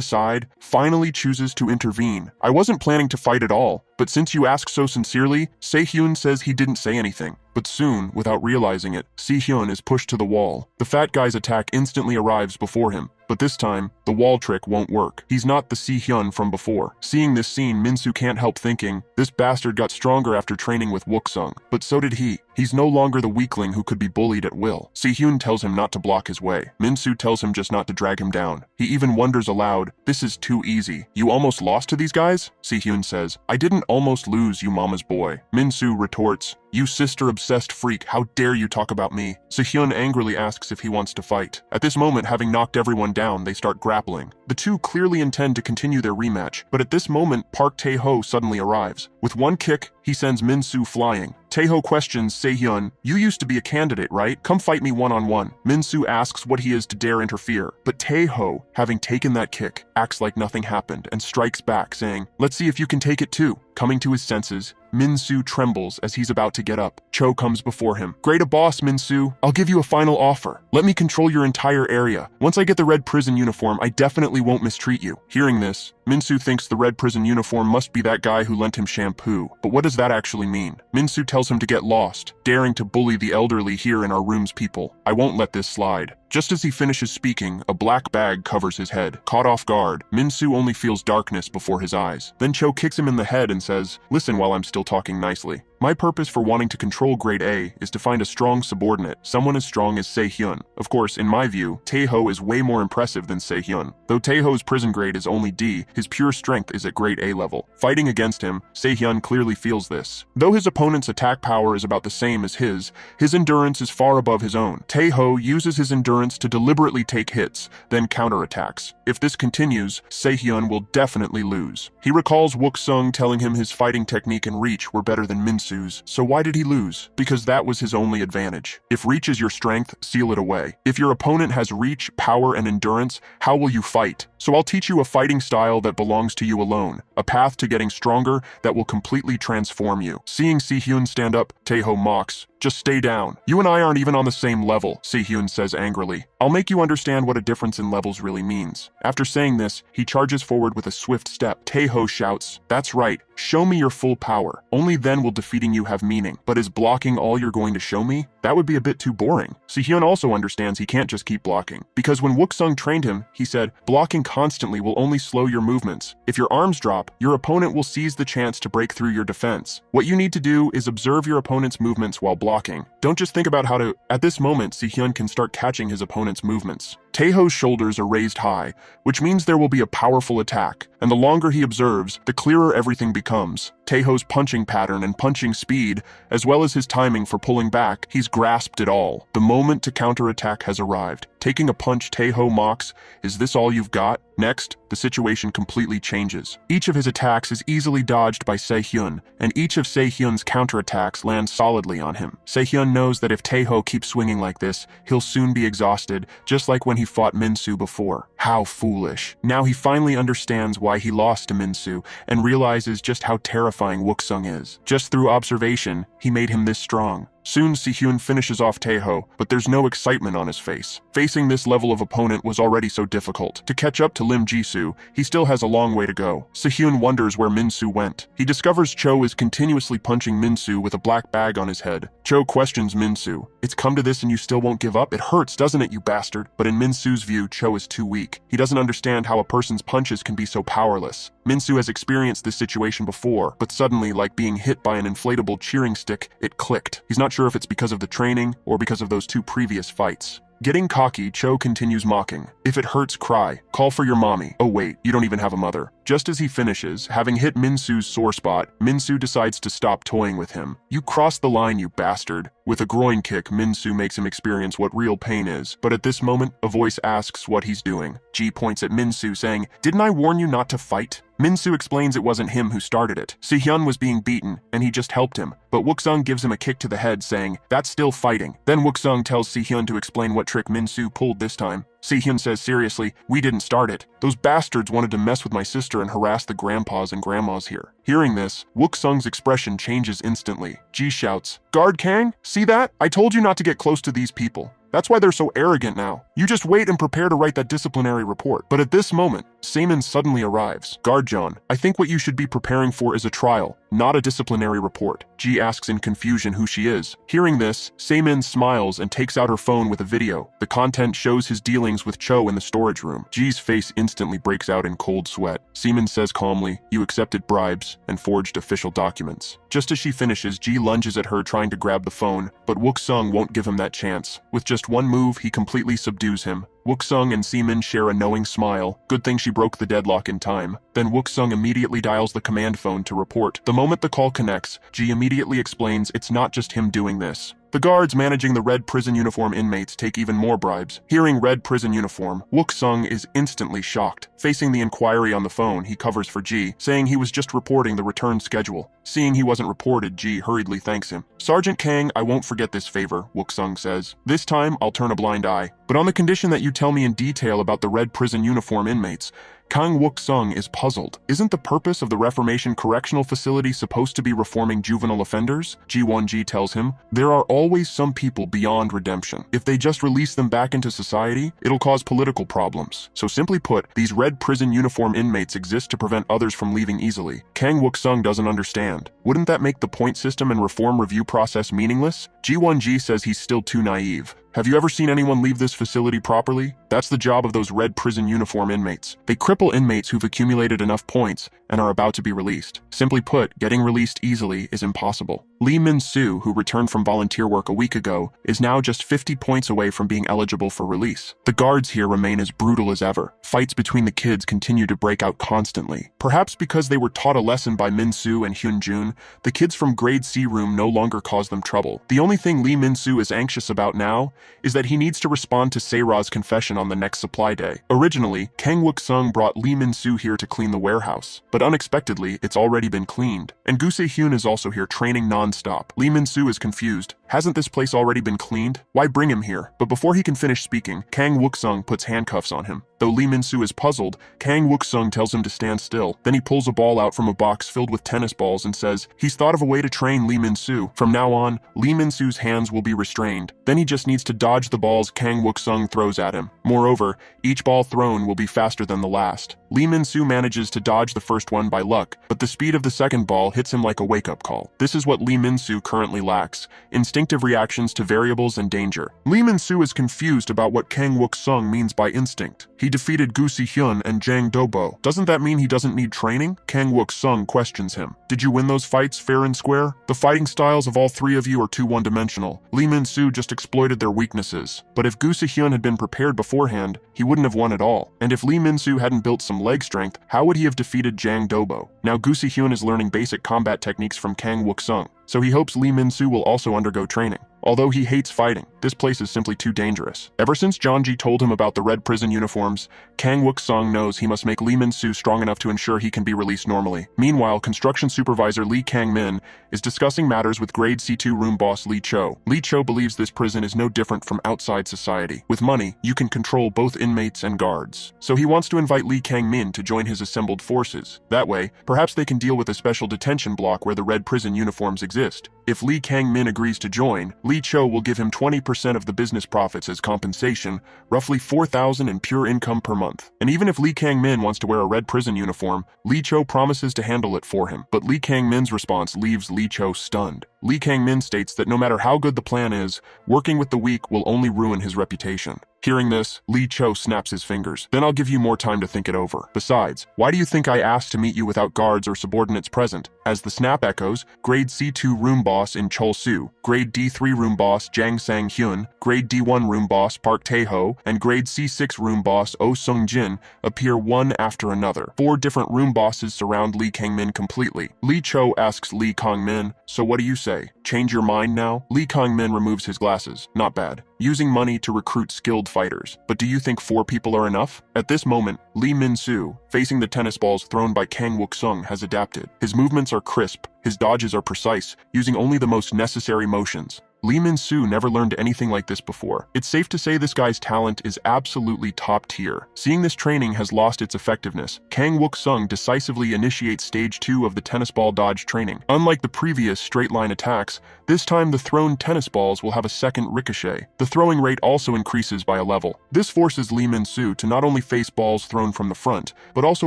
side, finally chooses to intervene. I wasn't planning to fight at all, but since you ask so sincerely, Se-hyun says he didn't say anything. But soon, without realizing it, Se-hyun is pushed to the wall. The fat guy's attack instantly arrives before him, but this time, the wall trick won't work. He's not the Se-hyun from before. Seeing this scene, Minsoo can't help thinking, this bastard got stronger after training with Wuksung, but so did he. He's no longer the weakling who could be bullied at will. Se-hyun tells him not to block his way. Minsoo tells him just not to drag him down. He even wonders aloud, this is too easy. You almost lost to these guys? Se-hyun says, I didn't almost lose, you mama's boy. Minsoo retorts, you sister-obsessed freak, how dare you talk about me? Se-hyun angrily asks if he wants to fight. At this moment, having knocked everyone down, they start grappling. The two clearly intend to continue their rematch, but at this moment, Park Tae-ho suddenly arrives. With one kick, he sends Minsoo flying. Tae-ho questions Se-hyun, you used to be a candidate, right? Come fight me one-on-one. Minsoo asks what he is to dare interfere, but Tae-ho, having taken that kick, acts like nothing happened and strikes back, saying, let's see if you can take it too. Coming to his senses, Minsoo trembles as he's about to get up. Cho comes before him. Great a boss, Minsoo. I'll give you a final offer. Let me control your entire area. Once I get the red prison uniform, I definitely won't mistreat you. Hearing this, Minsoo thinks the red prison uniform must be that guy who lent him shampoo. But what does that actually mean? Minsoo tells him to get lost, daring to bully the elderly here in our room's people. I won't let this slide. Just as he finishes speaking, a black bag covers his head. Caught off guard, Minsoo only feels darkness before his eyes. Then Cho kicks him in the head and says, listen while I'm still talking nicely. My purpose for wanting to control Grade A is to find a strong subordinate, someone as strong as Se-hyun. Of course, in my view, Tae-ho is way more impressive than Se-hyun. Though Tae-ho's prison grade is only D, his pure strength is at Grade A level. Fighting against him, Se-hyun clearly feels this. Though his opponent's attack power is about the same as his endurance is far above his own. Tae-ho uses his endurance to deliberately take hits, then counterattacks. If this continues, Se-hyun will definitely lose. He recalls Wuksung telling him his fighting technique and reach were better than Minsoo's. So why did he lose? Because that was his only advantage. If reach is your strength, seal it away. If your opponent has reach, power, and endurance, how will you fight? So I'll teach you a fighting style that belongs to you alone, a path to getting stronger that will completely transform you. Seeing Se-hyun stand up, Tae-ho mocks, just stay down. You and I aren't even on the same level, Se-hyun says angrily. I'll make you understand what a difference in levels really means. After saying this, he charges forward with a swift step. Tae-ho shouts, that's right, show me your full power. Only then will defeating you have meaning. But is blocking all you're going to show me? That would be a bit too boring. Se-hyun also understands he can't just keep blocking. Because when Wuksung trained him, he said, blocking constantly will only slow your movements. If your arms drop, your opponent will seize the chance to break through your defense. What you need to do is observe your opponent's movements while blocking. Don't just think about how to... At this moment, Se-hyun can start catching his opponent's movements. Tae-ho's shoulders are raised high, which means there will be a powerful attack, and the longer he observes, the clearer everything becomes. Tae-ho's punching pattern and punching speed, as well as his timing for pulling back, he's grasped it all. The moment to counterattack has arrived. Taking a punch, Tae-ho mocks, is this all you've got? Next, the situation completely changes. Each of his attacks is easily dodged by Se-hyun, and each of Se-hyun's counterattacks lands solidly on him. Se-hyun knows that if Tae-ho keeps swinging like this, he'll soon be exhausted, just like when he fought Minsoo before. How foolish. Now he finally understands why he lost to Minsoo, and realizes just how terrifying Wuksung is. Just through observation, he made him this strong. Soon Se-hyun finishes off Tae-ho, but there's no excitement on his face. Facing this level of opponent was already so difficult. To catch up to Lim Ji Su, he still has a long way to go. Se-hyun wonders where Minsoo went. He discovers Cho is continuously punching Minsoo with a black bag on his head. Cho questions Minsoo. It's come to this and you still won't give up? It hurts, doesn't it, you bastard? But in Minsoo's view, Cho is too weak. He doesn't understand how a person's punches can be so powerless. Minsoo has experienced this situation before, but suddenly, like being hit by an inflatable cheering stick, it clicked. He's not sure if it's because of the training or because of those two previous fights. Getting cocky, Cho continues mocking. If it hurts, cry. Call for your mommy. Oh wait, you don't even have a mother. Just as he finishes, having hit Minsoo's sore spot, Minsoo decides to stop toying with him. You crossed the line, you bastard. With a groin kick, Minsoo makes him experience what real pain is, but at this moment, a voice asks what he's doing. Ji points at Minsoo saying, "Didn't I warn you not to fight?" Minsoo explains it wasn't him who started it. Si-hyun was being beaten, and he just helped him. But Wuksung gives him a kick to the head, saying, "That's still fighting." Then Wuksung tells Si-hyun to explain what trick Minsoo pulled this time. Si-hyun says seriously, "We didn't start it. Those bastards wanted to mess with my sister and harass the grandpas and grandmas here." Hearing this, Wuksung's expression changes instantly. Ji shouts, "Guard Kang, see that? I told you not to get close to these people. That's why they're so arrogant now. You just wait and prepare to write that disciplinary report." But at this moment, Saemin suddenly arrives. "Guard John, I think what you should be preparing for is a trial, not a disciplinary report." Ji asks in confusion who she is. Hearing this, Saemin smiles and takes out her phone with a video. The content shows his dealings with Cho in the storage room. Ji's face instantly breaks out in cold sweat. Saemin says calmly, "You accepted bribes and forged official documents." Just as she finishes, Ji lunges at her trying to grab the phone, but Wuksung won't give him that chance. With just one move, he completely subdues him. Wuksung and Saemin share a knowing smile. Good thing she broke the deadlock in time. Then Wuksung immediately dials the command phone to report. The moment the call connects, Ji immediately explains it's not just him doing this. The guards managing the red prison uniform inmates take even more bribes. Hearing red prison uniform, Wuksung is instantly shocked. Facing the inquiry on the phone, he covers for Ji, saying he was just reporting the return schedule. Seeing he wasn't reported, Ji hurriedly thanks him. "Sergeant Kang, I won't forget this favor," Wuksung says. "This time, I'll turn a blind eye. But on the condition that you tell me in detail about the red prison uniform inmates." Kang Wuksung is puzzled. Isn't the purpose of the Reformation Correctional Facility supposed to be reforming juvenile offenders? Ji tells him, "There are always some people beyond redemption. If they just release them back into society, it'll cause political problems. So simply put, these red prison uniform inmates exist to prevent others from leaving easily." Kang Wuksung doesn't understand. Wouldn't that make the point system and reform review process meaningless? Ji says he's still too naive. "Have you ever seen anyone leave this facility properly? That's the job of those red prison uniform inmates. They cripple inmates who've accumulated enough points and are about to be released. Simply put, getting released easily is impossible." Lee Minsoo, who returned from volunteer work a week ago, is now just 50 points away from being eligible for release. The guards here remain as brutal as ever. Fights between the kids continue to break out constantly. Perhaps because they were taught a lesson by Minsoo and Hyunjun, the kids from grade C room no longer cause them trouble. The only thing Lee Minsoo is anxious about now is that he needs to respond to Seire's confession on the next supply day. Originally, Kang Wuksung brought Lee Minsoo here to clean the warehouse, but unexpectedly, it's already been cleaned. And Guusi Hyun is also here training non-stop. Lee Minsoo is confused. Hasn't this place already been cleaned? Why bring him here? But before he can finish speaking, Kang Wuksung puts handcuffs on him. Though Lee Minsoo is puzzled, Kang Wuksung tells him to stand still. Then he pulls a ball out from a box filled with tennis balls and says he's thought of a way to train Lee Minsoo. From now on, Lee Minsoo's hands will be restrained. Then he just needs to dodge the balls Kang Wuksung throws at him. Moreover, each ball thrown will be faster than the last. Lee Minsoo manages to dodge the first one by luck, but the speed of the second ball hits him like a wake-up call. This is what Lee Minsoo currently lacks: instinctive reactions to variables and danger. Lee Minsoo is confused about what Kang Wuksung means by instinct. He defeated Guusi Hyun and Jang Dobo. Doesn't that mean he doesn't need training? Kang Wuksung questions him. "Did you win those fights fair and square? The fighting styles of all three of you are too one-dimensional. Lee Minsoo just exploited their weaknesses. But if Guusi Hyun had been prepared beforehand, he wouldn't have won at all. And if Lee Minsoo hadn't built some leg strength, how would he have defeated Jang Dobo?" Now Guusi Hyun is learning basic combat techniques from Kang Wuksung, so he hopes Lee Minsoo will also undergo training. Although he hates fighting, this place is simply too dangerous. Ever since Jeonji told him about the red prison uniforms, Kang Wuksung knows he must make Lee Minsoo strong enough to ensure he can be released normally. Meanwhile, construction supervisor Lee Kang-min is discussing matters with grade C2 room boss Lee Cho. Lee Cho believes this prison is no different from outside society. With money, you can control both inmates and guards. So he wants to invite Lee Kang-min to join his assembled forces. That way, perhaps they can deal with a special detention block where the red prison uniforms exist. If Lee Kang-min agrees to join, Lee Cho will give him 20% of the business profits as compensation, roughly 4,000 in pure income per month. And even if Lee Kang-min wants to wear a red prison uniform, Lee Cho promises to handle it for him. But Lee Kang-min's response leaves Lee Cho stunned. Lee Kang-min states that no matter how good the plan is, working with the weak will only ruin his reputation. Hearing this, Lee Cho snaps his fingers. Then I'll give you more time to think it over. Besides, why do you think I asked to meet you without guards or subordinates present? As the snap echoes, Grade C2 room boss in Chol Soo, Grade D3 room boss Jang Sang Hyun, Grade D1 room boss Park Tae-ho, and Grade C6 room boss Oh Sung Jin appear one after another. 4 different room bosses surround Lee Kang-min completely. Lee Cho asks Lee Kang-min, "So what do you say? Change your mind now?" Lee Kang-min removes his glasses. Not bad. Using money to recruit skilled fighters. But do you think 4 people are enough? At this moment, Lee Minsoo, facing the tennis balls thrown by Kang Wuksung, has adapted. His movements are crisp, his dodges are precise, using only the most necessary motions. Lee Min-soo never learned anything like this before. It's safe to say this guy's talent is absolutely top tier. Seeing this training has lost its effectiveness, Kang Wuksung decisively initiates stage 2 of the tennis ball dodge training. Unlike the previous straight-line attacks, this time the thrown tennis balls will have a second ricochet. The throwing rate also increases by a level. This forces Lee Min-soo to not only face balls thrown from the front, but also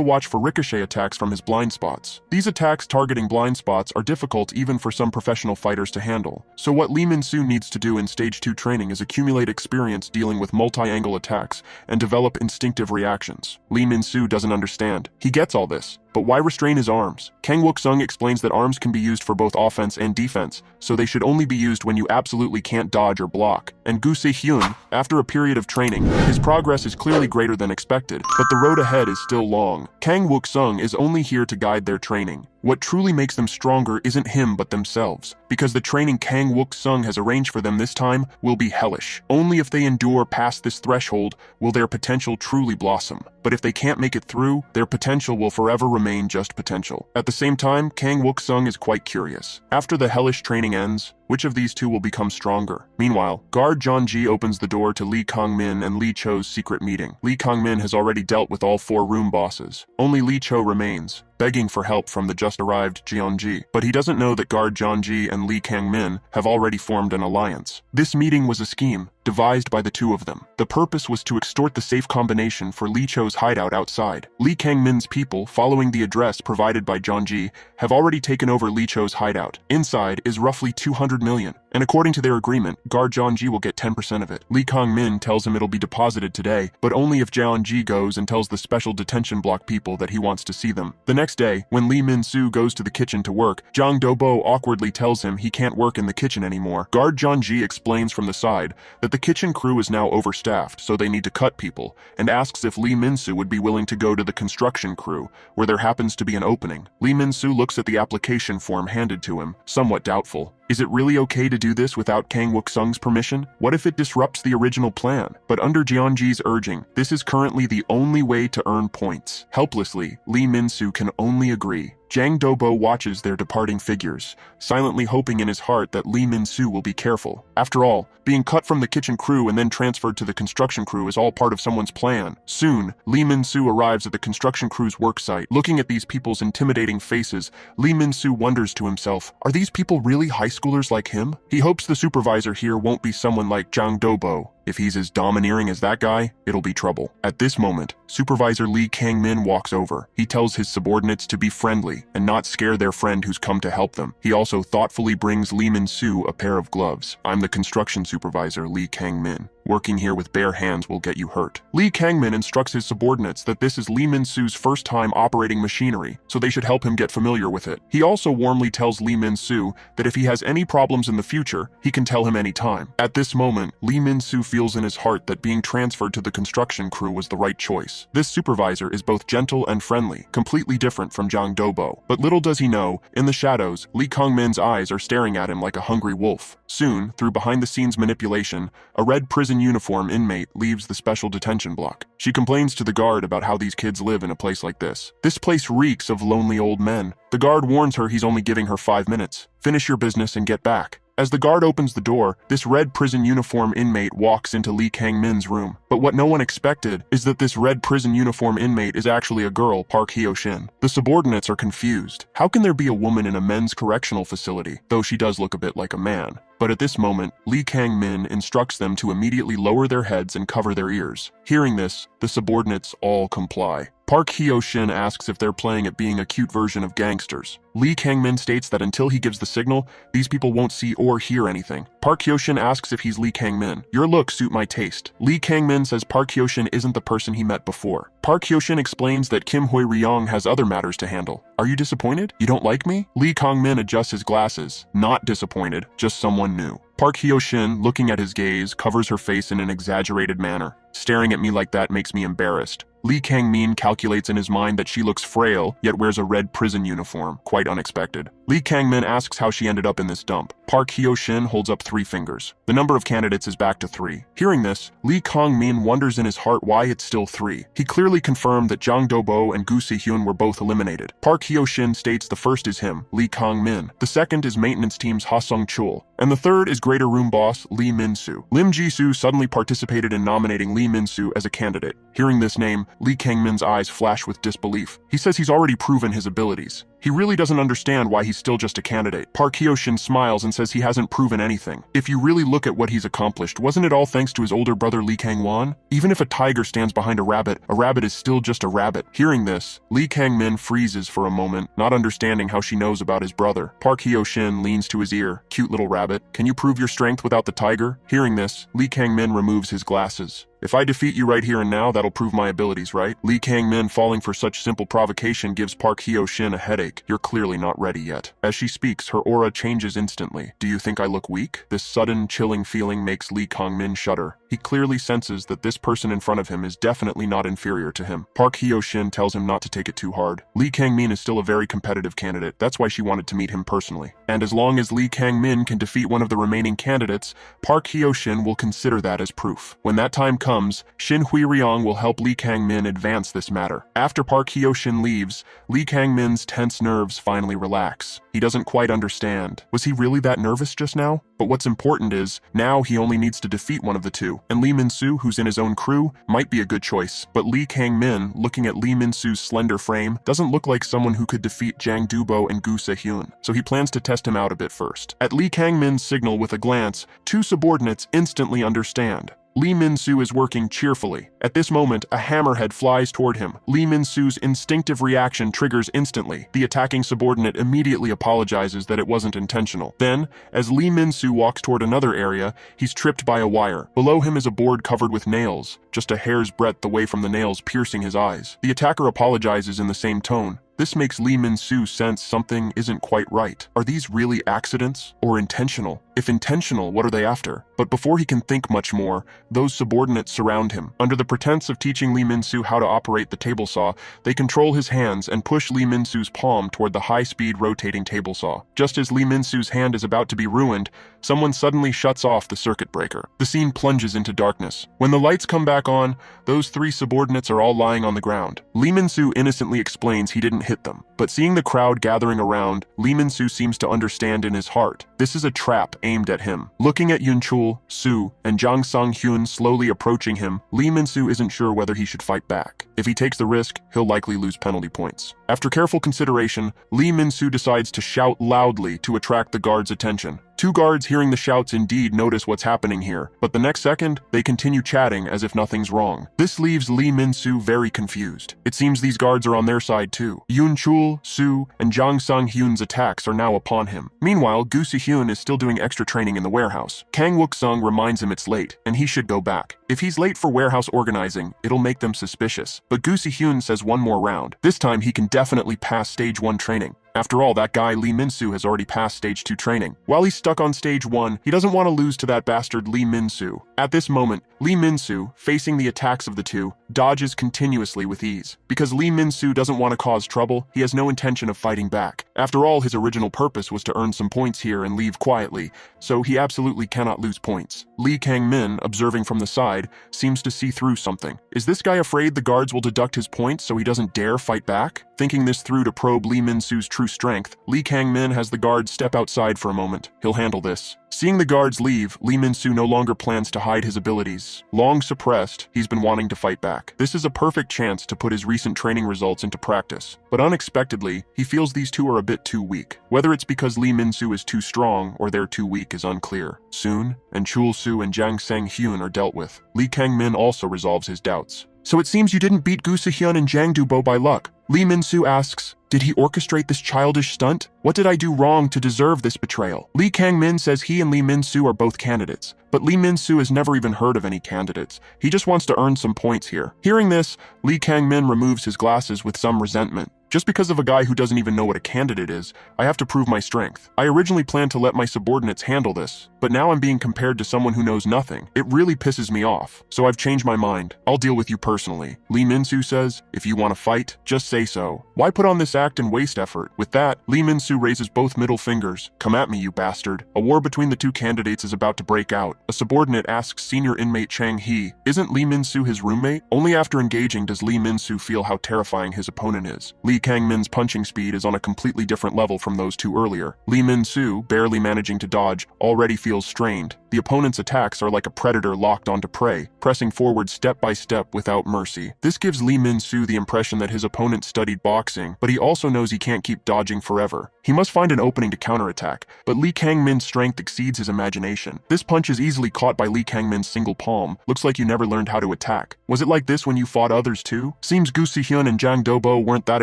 watch for ricochet attacks from his blind spots. These attacks targeting blind spots are difficult even for some professional fighters to handle. So what Lee Min-soo needs to do in stage 2 training is accumulate experience dealing with multi-angle attacks and develop instinctive reactions. Lee Min-soo doesn't understand. He gets all this, but why restrain his arms? Kang Wuksung explains that arms can be used for both offense and defense, so they should only be used when you absolutely can't dodge or block. And Guusi Hyun, after a period of training, his progress is clearly greater than expected, but the road ahead is still long. Kang Wuksung is only here to guide their training. What truly makes them stronger isn't him but themselves, because the training Kang Wuksung has arranged for them this time will be hellish. Only if they endure past this threshold will their potential truly blossom. But if they can't make it through, their potential will forever remain just potential. At the same time, Kang Wuksung is quite curious. After the hellish training ends, which of these two will become stronger? Meanwhile, guard Jeonji opens the door to Lee Kang-min and Lee Cho's secret meeting. Lee Kang-min has already dealt with all 4 room bosses. Only Lee Cho remains, begging for help from the just-arrived Jeonji. But he doesn't know that guard Jeonji and Lee Kang-min have already formed an alliance. This meeting was a scheme, devised by the two of them. The purpose was to extort the safe combination for Lee Cho's hideout outside. Lee Kang-min's people, following the address provided by Jeonji, have already taken over Lee Cho's hideout. Inside is roughly 200 million, and according to their agreement, guard Jeonji will get 10% of it. Lee Kang-min tells him it'll be deposited today, but only if Jeonji goes and tells the special detention block people that he wants to see them. The next day, when Lee Min-soo goes to the kitchen to work, Jang Dobo awkwardly tells him he can't work in the kitchen anymore. Guard Jeonji explains from the side that the kitchen crew is now overstaffed, so they need to cut people, and asks if Lee Min-soo would be willing to go to the construction crew, where there happens to be an opening. Lee Min-soo looks at the application form handed to him, somewhat doubtful. Is it really okay to do this without Kang Wuksung's permission? What if it disrupts the original plan? But under Jeonji's urging, this is currently the only way to earn points. Helplessly, Lee Min-soo can only agree. Jang Dobo watches their departing figures, silently hoping in his heart that Lee Min-soo will be careful. After all, being cut from the kitchen crew and then transferred to the construction crew is all part of someone's plan. Soon, Lee Min-soo arrives at the construction crew's worksite. Looking at these people's intimidating faces, Lee Min-soo wonders to himself, are these people really high schoolers like him? He hopes the supervisor here won't be someone like Jang Dobo. If he's as domineering as that guy, it'll be trouble. At this moment, Supervisor Lee Kang-min walks over. He tells his subordinates to be friendly and not scare their friend who's come to help them. He also thoughtfully brings Lee Min-soo a pair of gloves. I'm the construction supervisor, Lee Kang-min. Working here with bare hands will get you hurt. Lee Kang-min instructs his subordinates that this is Lee Min-soo's first time operating machinery, so they should help him get familiar with it. He also warmly tells Lee Min-soo that if he has any problems in the future, he can tell him anytime. At this moment, Lee Min-soo feels in his heart that being transferred to the construction crew was the right choice. This supervisor is both gentle and friendly, completely different from Jang Dobo. But little does he know, in the shadows, Lee Kang-min's eyes are staring at him like a hungry wolf. Soon, through behind-the-scenes manipulation, a red prison uniform inmate leaves the special detention block. She complains to the guard about how these kids live in a place like this. This place reeks of lonely old men. The guard warns her he's only giving her 5 minutes. Finish your business and get back. As the guard opens the door, this red prison uniform inmate walks into Lee Kang-min's room. But what no one expected is that this red prison uniform inmate is actually a girl, Park Hyo-shin. The subordinates are confused. How can there be a woman in a men's correctional facility, though she does look a bit like a man? But at this moment, Lee Kang-min instructs them to immediately lower their heads and cover their ears. Hearing this, the subordinates all comply. Park Hyo-shin asks if they're playing at being a cute version of gangsters. Lee Kang-min states that until he gives the signal, these people won't see or hear anything. Park Hyo-shin asks if he's Lee Kang-min. Your looks suit my taste. Lee Kang-min says Park Hyo-shin isn't the person he met before. Park Hyo-shin explains that Kim Hoi-ryong has other matters to handle. Are you disappointed? You don't like me? Lee Kang-min adjusts his glasses. Not disappointed, just someone new. Park Hyo-shin, looking at his gaze, covers her face in an exaggerated manner. Staring at me like that makes me embarrassed. Lee Kang-min calculates in his mind that she looks frail, yet wears a red prison uniform. Quite unexpected. Lee Kang-min asks how she ended up in this dump. Park Hyo-shin holds up 3 fingers. The number of candidates is back to 3. Hearing this, Lee Kang-min wonders in his heart why it's still 3. He clearly confirmed that Jang Dobo and Guusi Hyun were both eliminated. Park Hyo-shin states the first is him, Lee Kang-min. The second is maintenance team's Ha-sung-chul. And the third is greater room boss, Lee Minsoo. Lim Ji Su suddenly participated in nominating Lee Minsoo as a candidate. Hearing this name, Lee Kang-min's eyes flash with disbelief. He says he's already proven his abilities. He really doesn't understand why he's still just a candidate. Park Hyo-shin smiles and says he hasn't proven anything. If you really look at what he's accomplished, wasn't it all thanks to his older brother Lee Kang-won? Even if a tiger stands behind a rabbit is still just a rabbit. Hearing this, Lee Kang-min freezes for a moment, not understanding how she knows about his brother. Park Hyo-shin leans to his ear. Cute little rabbit. Can you prove your strength without the tiger? Hearing this, Lee Kang-min removes his glasses. If I defeat you right here and now, that'll prove my abilities, right? Lee Kang-min falling for such simple provocation gives Park Hyo-shin a headache. You're clearly not ready yet. As she speaks, her aura changes instantly. Do you think I look weak? This sudden, chilling feeling makes Lee Kang-min shudder. He clearly senses that this person in front of him is definitely not inferior to him. Park Hyo-shin tells him not to take it too hard. Lee Kang-min is still a very competitive candidate. That's why she wanted to meet him personally. And as long as Lee Kang-min can defeat one of the remaining candidates, Park Hyo-shin will consider that as proof. When that time comes, Shin Hui-ryong will help Lee Kang-min advance this matter. After Park Hyo-shin leaves, Lee Kang-min's tense nerves finally relax. He doesn't quite understand. Was he really that nervous just now? But what's important is, now he only needs to defeat one of the two. And Lee Minsoo, who's in his own crew, might be a good choice. But Lee Kang-min, looking at Lee Minsoo's slender frame, doesn't look like someone who could defeat Jang Dobo and Guusi Hyun. So he plans to test him out a bit first. At Lee Kang-min's signal with a glance, 2 subordinates instantly understand. Lee Minsoo is working cheerfully. At this moment, a hammerhead flies toward him. Lee Minsoo's instinctive reaction triggers instantly. The attacking subordinate immediately apologizes that it wasn't intentional. Then, as Lee Minsoo walks toward another area, he's tripped by a wire. Below him is a board covered with nails, just a hair's breadth away from the nails piercing his eyes. The attacker apologizes in the same tone. This makes Lee Minsoo sense something isn't quite right. Are these really accidents or intentional? If intentional, what are they after? But before he can think much more, those subordinates surround him. Under the pretense of teaching Lee Minsoo how to operate the table saw, they control his hands and push Lee Minsoo's palm toward the high-speed rotating table saw. Just as Lee Minsoo's hand is about to be ruined, someone suddenly shuts off the circuit breaker. The scene plunges into darkness. When the lights come back on, those 3 subordinates are all lying on the ground. Lee Minsoo innocently explains he didn't hit them. But seeing the crowd gathering around, Lee Minsoo seems to understand in his heart. This is a trap aimed at him. Looking at Yun-chul, Su, and Jang Sang-hyun slowly approaching him, Lee Minsoo isn't sure whether he should fight back. If he takes the risk, he'll likely lose penalty points. After careful consideration, Lee Minsoo decides to shout loudly to attract the guards' attention. 2 guards hearing the shouts indeed notice what's happening here, but the next second, they continue chatting as if nothing's wrong. This leaves Lee Minsoo very confused. It seems these guards are on their side too. Yun-chul, Su, and Jang Sang-hyun's attacks are now upon him. Meanwhile, Guusi Hyun is still doing extra training in the warehouse. Kang Wuksung reminds him it's late, and he should go back. If he's late for warehouse organizing, it'll make them suspicious. But Guusi Hyun says one more round. This time he can definitely pass stage 1 training. After all, that guy Lee Minsoo has already passed stage 2 training. While he's stuck on stage 1, he doesn't want to lose to that bastard Lee Minsoo. At this moment, Lee Minsoo, facing the attacks of the 2, dodges continuously with ease. Because Lee Minsoo doesn't want to cause trouble, he has no intention of fighting back. After all, his original purpose was to earn some points here and leave quietly, so he absolutely cannot lose points. Lee Kang-min, observing from the side, seems to see through something. Is this guy afraid the guards will deduct his points so he doesn't dare fight back? Thinking this through to probe Lee Minsoo's true strength, Lee Kang-min has the guards step outside for a moment. He'll handle this. Seeing the guards leave, Lee Minsoo no longer plans to hide his abilities. Long suppressed, he's been wanting to fight back. This is a perfect chance to put his recent training results into practice. But unexpectedly, he feels these 2 are a bit too weak. Whether it's because Lee Minsoo is too strong or they're too weak is unclear. Soon, and Chul Su and Jang Sang-hyun are dealt with. Lee Kang-min also resolves his doubts. So it seems you didn't beat Guusi Hyun and Jang Dobo by luck. Lee Minsoo asks, did he orchestrate this childish stunt? What did I do wrong to deserve this betrayal? Lee Kang-min says he and Lee Minsoo are both candidates, but Lee Minsoo has never even heard of any candidates. He just wants to earn some points here. Hearing this, Lee Kang-min removes his glasses with some resentment. Just because of a guy who doesn't even know what a candidate is, I have to prove my strength. I originally planned to let my subordinates handle this, but now I'm being compared to someone who knows nothing. It really pisses me off. So I've changed my mind. I'll deal with you personally. Lee Minsoo says, if you want to fight, just say so. Why put on this act and waste effort? With that, Lee Minsoo raises both middle fingers. Come at me, you bastard. A war between the two candidates is about to break out. A subordinate asks senior inmate Chang Hee, isn't Lee Minsoo his roommate? Only after engaging does Lee Minsoo feel how terrifying his opponent is. Lee Kang-min's punching speed is on a completely different level from those two earlier. Lee Minsoo, barely managing to dodge, already feels strained. The opponent's attacks are like a predator locked onto prey, pressing forward step by step without mercy. This gives Lee Minsoo the impression that his opponent studied boxing, but he also knows he can't keep dodging forever. He must find an opening to counterattack, but Lee Kang-min's strength exceeds his imagination. This punch is easily caught by Lee Kang-min's single palm. Looks like you never learned how to attack. Was it like this when you fought others too? Seems Guusi Hyun and Jang Dobo weren't that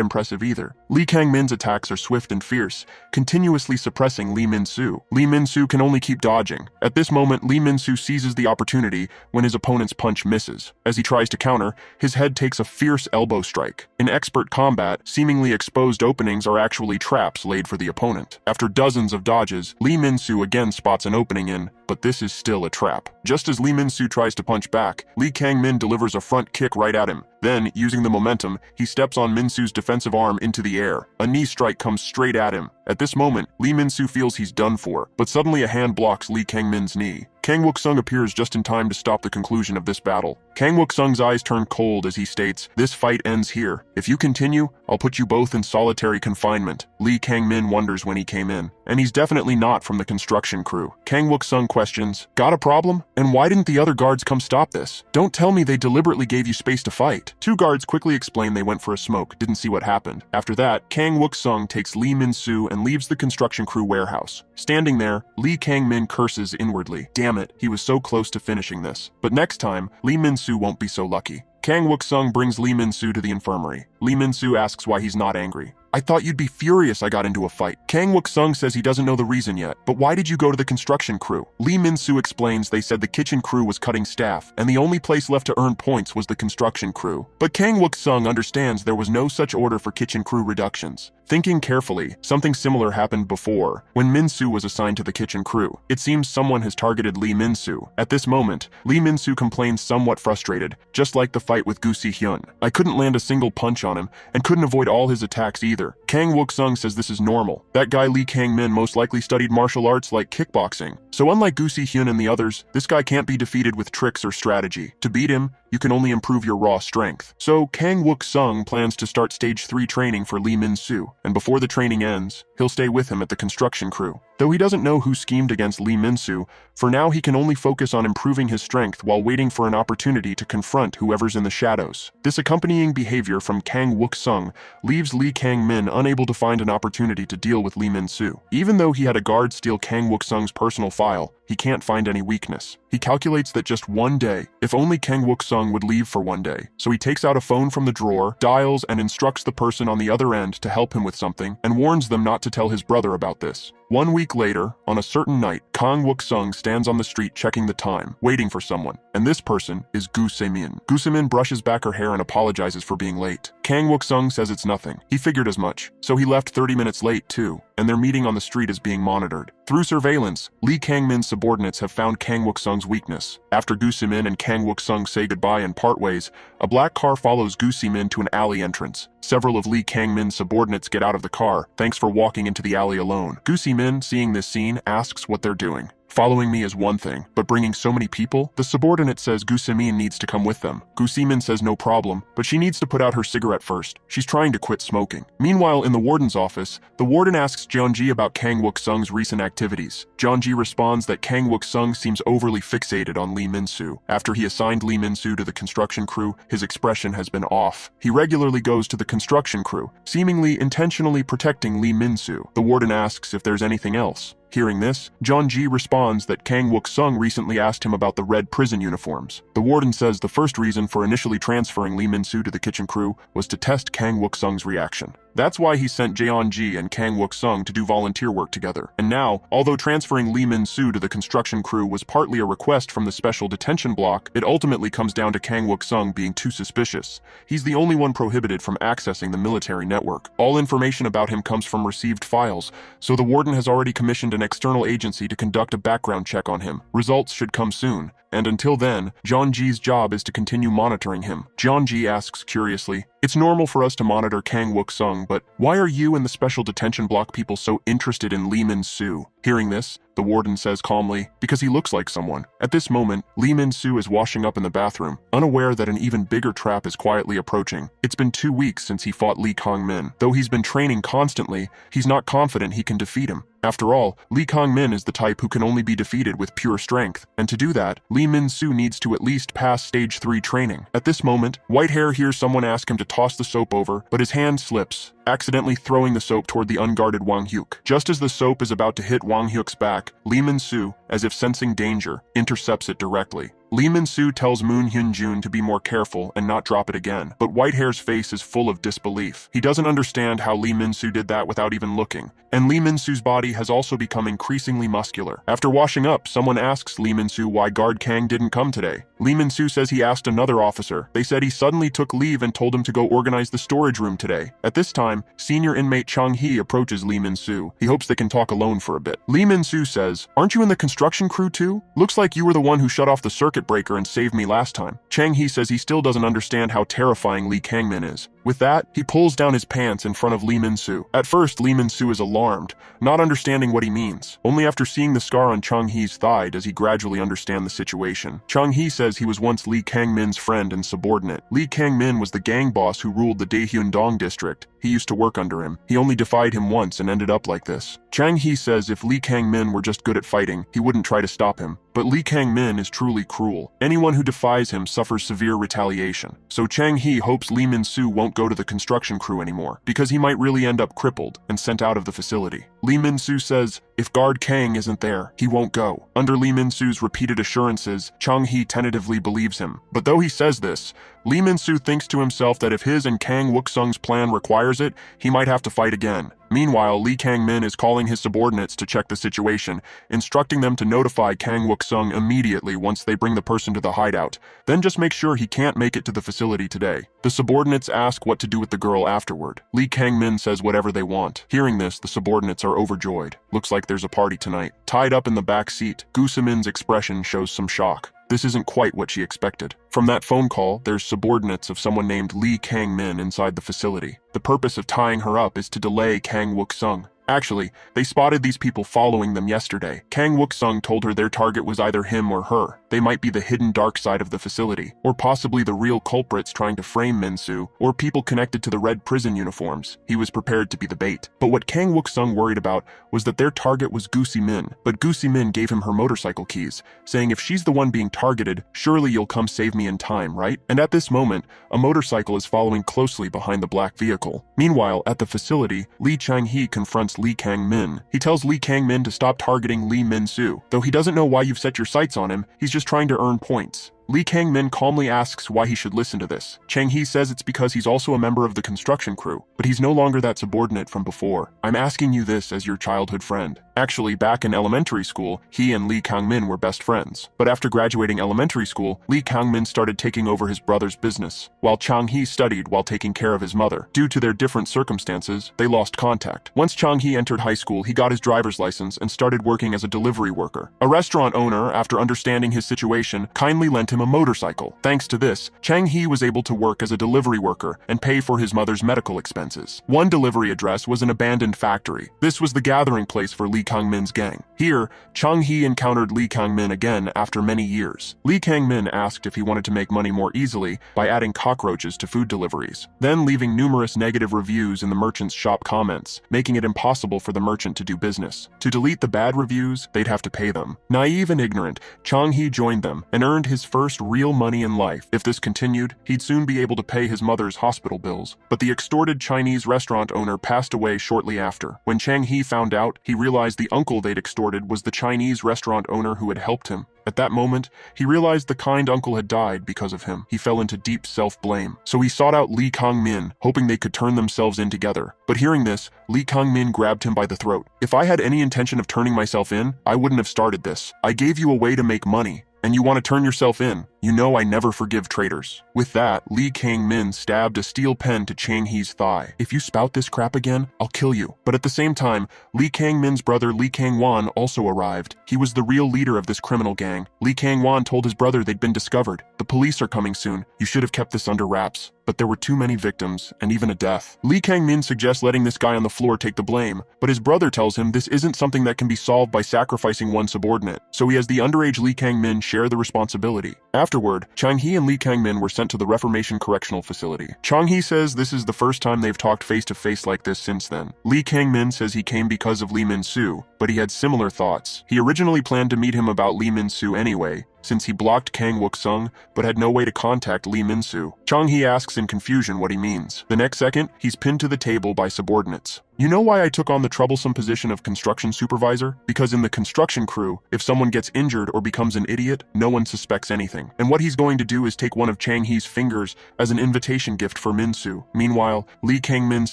impressive either. Lee Kang-min's attacks are swift and fierce, continuously suppressing Lee Minsoo. Lee Minsoo can only keep dodging. At this moment, Lee Minsoo seizes the opportunity when his opponent's punch misses. As he tries to counter, his head takes a fierce elbow strike. In expert combat, seemingly exposed openings are actually traps laid for the opponent. After dozens of dodges, Lee Minsoo again spots an opening in, but this is still a trap. Just as Lee Minsoo tries to punch back, Lee Kang-min delivers a front kick right at him. Then, using the momentum, he steps on Minsoo's defensive arm into the air. A knee strike comes straight at him. At this moment, Lee Minsoo feels he's done for, but suddenly a hand blocks Lee Kang-min's knee. Kang Wuksung appears just in time to stop the conclusion of this battle. Kang Wuksung's eyes turn cold as he states, this fight ends here. If you continue, I'll put you both in solitary confinement. Lee Kang-min wonders when he came in, and he's definitely not from the construction crew. Kang Wuksung questions, got a problem? And why didn't the other guards come stop this? Don't tell me they deliberately gave you space to fight. Two guards quickly explain they went for a smoke, didn't see what happened. After that, Kang Wuksung takes Lee Minsoo and leaves the construction crew warehouse. Standing there, Lee Kang-min curses inwardly. Damn it, he was so close to finishing this. But next time, Lee Minsoo won't be so lucky. Kang Wuksung brings Lee Minsoo to the infirmary. Lee Minsoo asks why he's not angry. I thought you'd be furious I got into a fight. Kang Wuksung says he doesn't know the reason yet, but why did you go to the construction crew? Lee Minsoo explains they said the kitchen crew was cutting staff, and the only place left to earn points was the construction crew. But Kang Wuksung understands there was no such order for kitchen crew reductions. Thinking carefully, something similar happened before, when Minsoo was assigned to the kitchen crew. It seems someone has targeted Lee Minsoo. At this moment, Lee Minsoo complains somewhat frustrated, just like the fight with Guusi Hyun. I couldn't land a single punch on him, and couldn't avoid all his attacks either. Kang Wuksung says this is normal. That guy Lee Kang-min most likely studied martial arts like kickboxing. So unlike Guusi Hyun and the others, this guy can't be defeated with tricks or strategy. To beat him, you can only improve your raw strength. So Kang Wuksung plans to start stage 3 training for Lee Minsoo, and before the training ends, he'll stay with him at the construction crew. Though he doesn't know who schemed against Lee Minsoo, for now he can only focus on improving his strength while waiting for an opportunity to confront whoever's in the shadows. This accompanying behavior from Kang Wuksung leaves Lee Kang-min unable to find an opportunity to deal with Lee Minsoo. Even though he had a guard steal Kang Wuksung's personal file, he can't find any weakness. He calculates that just one day, if only Kang Wuksung would leave for one day. So he takes out a phone from the drawer, dials and instructs the person on the other end to help him with something, and warns them not to tell his brother about this. 1 week later, on a certain night, Kang Wuksung stands on the street checking the time, waiting for someone, and this person is Guusamin. Guusamin brushes back her hair and apologizes for being late. Kang Wuksung says it's nothing. He figured as much. So he left 30 minutes late too, and their meeting on the street is being monitored. Through surveillance, Lee Kang-min's subordinates have found Kang Wuksung's weakness. After Guusamin and Kang Wuksung say goodbye and part ways, a black car follows Guusamin to an alley entrance. Several of Lee Kang-min's subordinates get out of the car, thanks for walking into the alley alone. Guusamin, seeing this scene, asks what they're doing. Following me is one thing, but bringing so many people? The subordinate says Guusamin needs to come with them. Guusamin says no problem, but she needs to put out her cigarette first. She's trying to quit smoking. Meanwhile, in the warden's office, the warden asks Jeonji about Kang Wuksung's recent activities. Jeonji responds that Kang Wuksung seems overly fixated on Lee Minsoo. After he assigned Lee Minsoo to the construction crew, his expression has been off. He regularly goes to the construction crew, seemingly intentionally protecting Lee Minsoo. The warden asks if there's anything else. Hearing this, Jeonji responds that Kang Wuksung recently asked him about the red prison uniforms. The warden says the first reason for initially transferring Lee Minsoo to the kitchen crew was to test Kang Wuksung's reaction. That's why he sent Jeonji and Kang Wuksung to do volunteer work together. And now, although transferring Lee Minsoo to the construction crew was partly a request from the special detention block, it ultimately comes down to Kang Wuksung being too suspicious. He's the only one prohibited from accessing the military network. All information about him comes from received files, so the warden has already commissioned an external agency to conduct a background check on him. Results should come soon. And until then, Jeonji's job is to continue monitoring him. Jeonji asks curiously, "It's normal for us to monitor Kang Wuksung, but why are you and the special detention block people so interested in Lee Minsoo?" Hearing this, the warden says calmly, "Because he looks like someone." At this moment, Lee Minsoo is washing up in the bathroom, unaware that an even bigger trap is quietly approaching. It's been 2 weeks since he fought Lee Kang-min. Though he's been training constantly, he's not confident he can defeat him. After all, Lee Kang-min is the type who can only be defeated with pure strength, and to do that, Lee Minsoo needs to at least pass stage 3 training. At this moment, Whitehair hears someone ask him to toss the soap over, but his hand slips, accidentally throwing the soap toward the unguarded Wang Hyuk. Just as the soap is about to hit Wang Hyuk's back, Lee Minsoo, as if sensing danger, intercepts it directly. Lee Minsoo tells Moon Hyun-jun to be more careful and not drop it again, but Whitehair's face is full of disbelief. He doesn't understand how Lee Minsoo did that without even looking. And Lee Minsoo's body has also become increasingly muscular. After washing up, someone asks Lee Minsoo why Guard Kang didn't come today. Lee Minsoo says he asked another officer. They said he suddenly took leave and told him to go organize the storage room today. At this time, senior inmate Chang Hee approaches Lee Minsoo. He hopes they can talk alone for a bit. Lee Minsoo says, "Aren't you in the construction crew too? Looks like you were the one who shut off the circuit breaker and saved me last time." Chang Hee says he still doesn't understand how terrifying Lee Kang-min is. With that, he pulls down his pants in front of Lee Minsoo. At first, Lee Minsoo is alarmed, not understanding what he means. Only after seeing the scar on Chang Hee's thigh does he gradually understand the situation. Chang Hee says he was once Lee Kang-min's friend and subordinate. Lee Kang-min was the gang boss who ruled the Daehyun-dong district. He used to work under him. He only defied him once and ended up like this. Chang Hee says if Lee Kang-min were just good at fighting, he wouldn't try to stop him. But Lee Kang-min is truly cruel. Anyone who defies him suffers severe retaliation. So Chang Hee hopes Lee Minsoo won't go to the construction crew anymore, because he might really end up crippled and sent out of the facility. Lee Minsoo says if Guard Kang isn't there, he won't go. Under Lee Minsoo's repeated assurances, Chang Hee tentatively believes him. But though he says this, Lee Minsoo thinks to himself that if his and Kang Wuksung's plan requires it, he might have to fight again. Meanwhile, Lee Kang-min is calling his subordinates to check the situation, instructing them to notify Kang Wuksung immediately once they bring the person to the hideout. Then just make sure he can't make it to the facility today. The subordinates ask what to do with the girl afterward. Lee Kang-min says whatever they want. Hearing this, the subordinates are overjoyed. Looks like there's a party tonight. Tied up in the back seat, Guusamin's expression shows some shock. This isn't quite what she expected. From that phone call, there's subordinates of someone named Lee Kang-min inside the facility. The purpose of tying her up is to delay Kang Wuksung. Actually, they spotted these people following them yesterday. Kang Wuksung told her their target was either him or her. They might be the hidden dark side of the facility, or possibly the real culprits trying to frame Minsoo, or people connected to the red prison uniforms. He was prepared to be the bait. But what Kang Wuksung worried about was that their target was Guusamin, but Guusamin gave him her motorcycle keys, saying if she's the one being targeted, surely you'll come save me in time, right? And at this moment, a motorcycle is following closely behind the black vehicle. Meanwhile, at the facility, Lee Chang-hee confronts Lee Kang-min. He tells Lee Kang-min to stop targeting Lee Minsoo. Though he doesn't know why you've set your sights on him, he's just trying to earn points. Lee Kang-min calmly asks why he should listen to this. Chang Hee says it's because he's also a member of the construction crew, but he's no longer that subordinate from before. I'm asking you this as your childhood friend. Actually, back in elementary school, he and Lee Kang-min were best friends. But after graduating elementary school, Lee Kang-min started taking over his brother's business, while Chang Hee studied while taking care of his mother. Due to their different circumstances, they lost contact. Once Chang Hee entered high school, he got his driver's license and started working as a delivery worker. A restaurant owner, after understanding his situation, kindly lent him a motorcycle. Thanks to this, Chang Hee was able to work as a delivery worker and pay for his mother's medical expenses. One delivery address was an abandoned factory. This was the gathering place for Lee Kang-min's gang. Here, Chang Hee encountered Lee Kang-min again after many years. Lee Kang-min asked if he wanted to make money more easily by adding cockroaches to food deliveries, then leaving numerous negative reviews in the merchant's shop comments, making it impossible for the merchant to do business. To delete the bad reviews, they'd have to pay them. Naive and ignorant, Chang Hee joined them and earned his first first real money in life. If this continued, he'd soon be able to pay his mother's hospital bills. But the extorted Chinese restaurant owner passed away shortly after. When Chang He found out, he realized the uncle they'd extorted was the Chinese restaurant owner who had helped him. At that moment, he realized the kind uncle had died because of him. He fell into deep self-blame. So he sought out Lee Kang-min, hoping they could turn themselves in together. But hearing this, Lee Kang-min grabbed him by the throat. "If I had any intention of turning myself in, I wouldn't have started this. I gave you a way to make money, and you want to turn yourself in. You know I never forgive traitors." With that, Lee Kang-min stabbed a steel pen to Chang He's thigh. "If you spout this crap again, I'll kill you." But at the same time, Lee Kang-min's brother Lee Kang-wan also arrived. He was the real leader of this criminal gang. Lee Kang-wan told his brother they'd been discovered. "The police are coming soon. You should have kept this under wraps." But there were too many victims, and even a death. Lee Kang-min suggests letting this guy on the floor take the blame, but his brother tells him this isn't something that can be solved by sacrificing one subordinate, so he has the underage Lee Kang-min share the responsibility. Afterward, Chang He and Lee Kang-min were sent to the Reformation Correctional Facility. Chang He says this is the first time they've talked face-to-face like this since then. Lee Kang-min says he came because of Lee Minsoo, but he had similar thoughts. He originally planned to meet him about Lee Minsoo anyway, since he blocked Kang Wuksung, but had no way to contact Lee Minsoo. Chang He asks in confusion what he means. The next second, he's pinned to the table by subordinates. "You know why I took on the troublesome position of construction supervisor? Because in the construction crew, if someone gets injured or becomes an idiot, no one suspects anything. And what he's going to do is take one of Chang He's fingers as an invitation gift for Minsoo." Meanwhile, Lee Kang-min's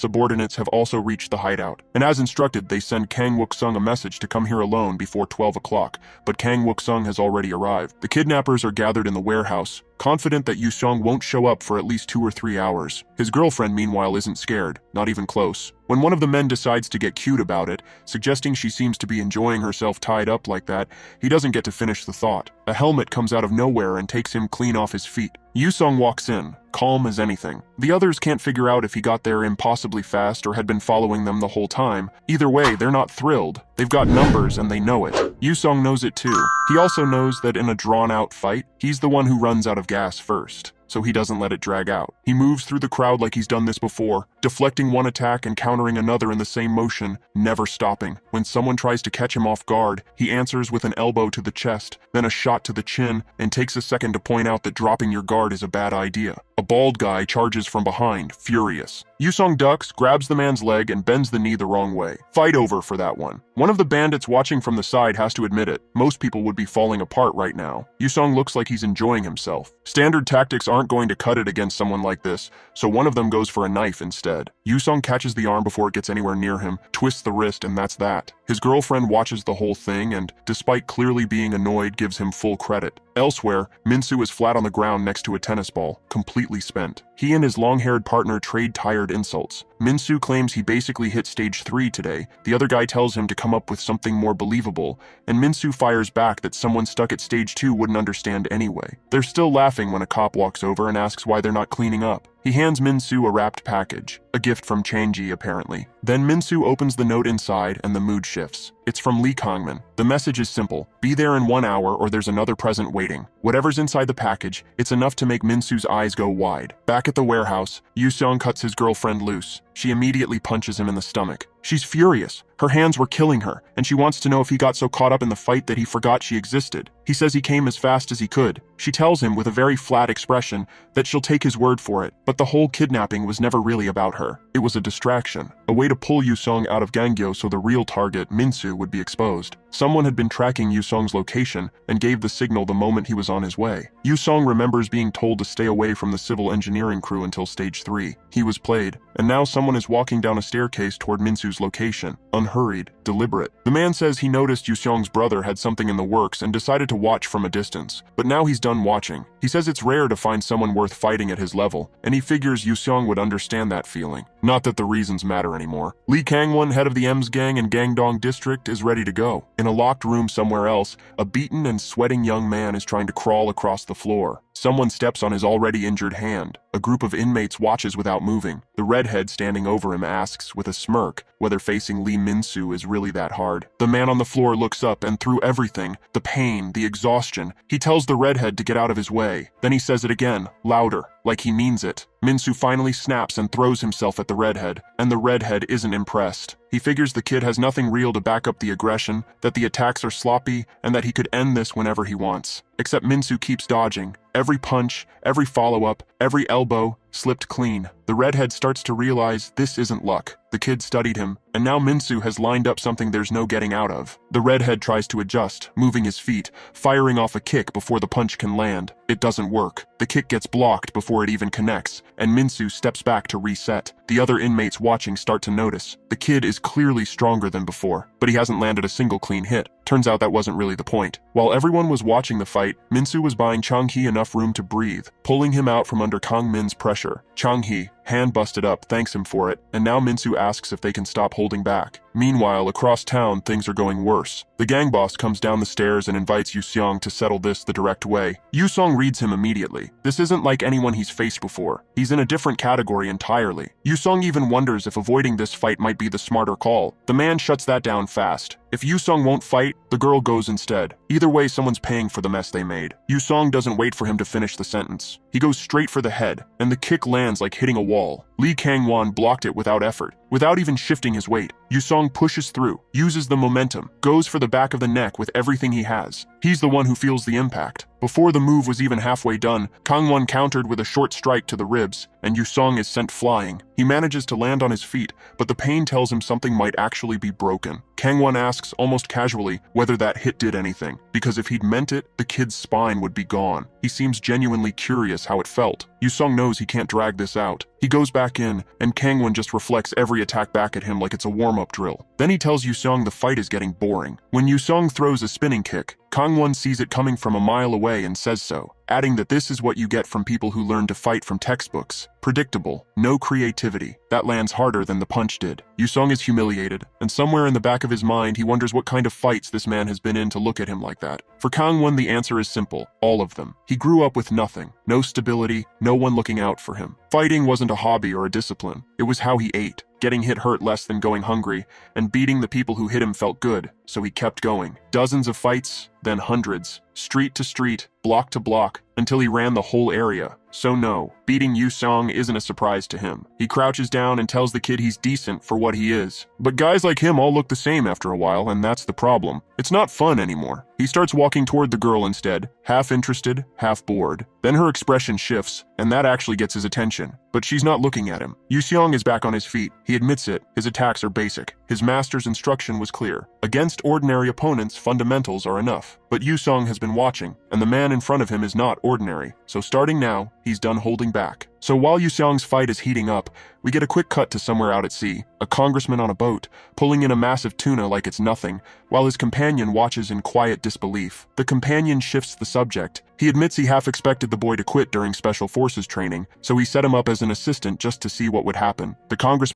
subordinates have also reached the hideout. And as instructed, they send Kang Wuksung a message to come here alone before 12 o'clock, but Kang Wuksung has already arrived. The kidnappers are gathered in the warehouse, confident that Yuseong won't show up for at least 2 or 3 hours. His girlfriend, meanwhile, isn't scared, not even close. When one of the men decides to get cute about it, suggesting she seems to be enjoying herself tied up like that, he doesn't get to finish the thought. A helmet comes out of nowhere and takes him clean off his feet. Yuseong walks in, calm as anything. The others can't figure out if he got there impossibly fast or had been following them the whole time. Either way, they're not thrilled. They've got numbers and they know it. Yuseong knows it too. He also knows that in a drawn-out fight, he's the one who runs out of gas first, so he doesn't let it drag out. He moves through the crowd like he's done this before, deflecting one attack and countering another in the same motion, never stopping. When someone tries to catch him off guard, he answers with an elbow to the chest, then a shot to the chin, and takes a second to point out that dropping your guard is a bad idea. A bald guy charges from behind, furious. Yuseong ducks, grabs the man's leg, and bends the knee the wrong way. Fight over for that one. One of the bandits watching from the side has to admit it. Most people would be falling apart right now. Yuseong looks like he's enjoying himself. Standard tactics aren't going to cut it against someone like this, so one of them goes for a knife instead. Yuseong catches the arm before it gets anywhere near him, twists the wrist, and that's that. His girlfriend watches the whole thing and, despite clearly being annoyed, gives him full credit. Elsewhere, Minsoo is flat on the ground next to a tennis ball, completely spent. He and his long-haired partner trade tired insults. Minsoo claims he basically hit stage 3 today. The other guy tells him to come up with something more believable, and Minsoo fires back that someone stuck at stage 2 wouldn't understand anyway. They're still laughing when a cop walks over and asks why they're not cleaning up. He hands Minsoo a wrapped package, a gift from Changji apparently. Then Minsoo opens the note inside and the mood shifts. It's from Lee Kang-min. The message is simple: be there in 1 hour or there's another present waiting. Whatever's inside the package, it's enough to make Minsoo's eyes go wide. Back at the warehouse, Yuseong cuts his girlfriend loose. She immediately punches him in the stomach. She's furious. Her hands were killing her, and she wants to know if he got so caught up in the fight that he forgot she existed. He says he came as fast as he could. She tells him with a very flat expression that she'll take his word for it, but the whole kidnapping was never really about her. It was a distraction, a way to pull Yuseong out of Gangyo so the real target, Minsoo, would be exposed. Someone had been tracking Yuseong's location and gave the signal the moment he was on his way. Yuseong remembers being told to stay away from the civil engineering crew until stage 3. He was played, and now someone is walking down a staircase toward Minsoo's location, unhurried, deliberate. The man says he noticed Yuseong's brother had something in the works and decided to watch from a distance, but now he's done watching. He says it's rare to find someone worth fighting at his level, and he figures Yuseong would understand that feeling. Not that the reasons matter anymore. Lee Kang-won, head of the Ems gang in Gangdong district, is ready to go. In a locked room somewhere else, a beaten and sweating young man is trying to crawl across the floor. Someone steps on his already injured hand. A group of inmates watches without moving. The redhead standing over him asks, with a smirk, whether facing Lee Minsoo is really that hard. The man on the floor looks up, and through everything, the pain, the exhaustion, he tells the redhead to get out of his way. Then he says it again, louder, like he means it. Minsoo finally snaps and throws himself at the redhead, and the redhead isn't impressed. He figures the kid has nothing real to back up the aggression, that the attacks are sloppy, and that he could end this whenever he wants. Except Minsoo keeps dodging. Every punch, every follow-up, every elbow slipped clean. The redhead starts to realize this isn't luck. The kid studied him, and now Minsoo has lined up something there's no getting out of. The redhead tries to adjust, moving his feet, firing off a kick before the punch can land. It doesn't work. The kick gets blocked before it even connects, and Minsoo steps back to reset. The other inmates watching start to notice. The kid is clearly stronger than before, but he hasn't landed a single clean hit. Turns out that wasn't really the point. While everyone was watching the fight, Minsoo was buying Chang-hee enough room to breathe, pulling him out from under Kang Min's pressure. Chang-hee, hand busted up, thanks him for it, and now Minsoo asks if they can stop holding back. Meanwhile, across town, things are going worse. The gang boss comes down the stairs and invites Yoosung to settle this the direct way. Yoosung reads him immediately. This isn't like anyone he's faced before. He's in a different category entirely. Yoosung even wonders if avoiding this fight might be the smarter call. The man shuts that down fast. If Yoosung won't fight, the girl goes instead. Either way, someone's paying for the mess they made. Yoosung doesn't wait for him to finish the sentence. He goes straight for the head, and the kick lands like hitting a wall. Lee Kang-won blocked it without effort. Without even shifting his weight, Yoosung pushes through, uses the momentum, goes for the back of the neck with everything he has. He's the one who feels the impact. Before the move was even halfway done, Kang-won countered with a short strike to the ribs, and Yoosung is sent flying. He manages to land on his feet, but the pain tells him something might actually be broken. Kang-won asks almost casually whether that hit did anything, because if he'd meant it, the kid's spine would be gone. He seems genuinely curious how it felt. Yoosung knows he can't drag this out. He goes back in, and Kang-won just reflects every attack back at him like it's a warm-up drill. Then he tells Yoosung the fight is getting boring. When Yoosung throws a spinning kick, Kang-won sees it coming from a mile away and says so, adding that this is what you get from people who learn to fight from textbooks. Predictable, no creativity. That lands harder than the punch did. Yoosung is humiliated, and somewhere in the back of his mind he wonders what kind of fights this man has been in to look at him like that. For Kang-won, the answer is simple, all of them. He grew up with nothing, no stability, no one looking out for him. Fighting wasn't a hobby or a discipline, it was how he ate. Getting hit hurt less than going hungry, and beating the people who hit him felt good, so he kept going. Dozens of fights, then hundreds, street to street, block to block, until he ran the whole area. So no, beating Yoosung isn't a surprise to him. He crouches down and tells the kid he's decent for what he is. But guys like him all look the same after a while, and that's the problem. It's not fun anymore. He starts walking toward the girl instead, half interested, half bored. Then her expression shifts, and that actually gets his attention. But she's not looking at him. Yoosung is back on his feet. He admits it, his attacks are basic. His master's instruction was clear. Against ordinary opponents, fundamentals are enough. But Yoosung has been watching, and the man in front of him is not ordinary. So starting now, he's done holding back. So while Yoosung's fight is heating up, we get a quick cut to somewhere out at sea, a congressman on a boat, pulling in a massive tuna like it's nothing, while his companion watches in quiet disbelief. The companion shifts the subject. He admits he half expected the boy to quit during special forces training, so he set him up as an assistant just to see what would happen. The congressman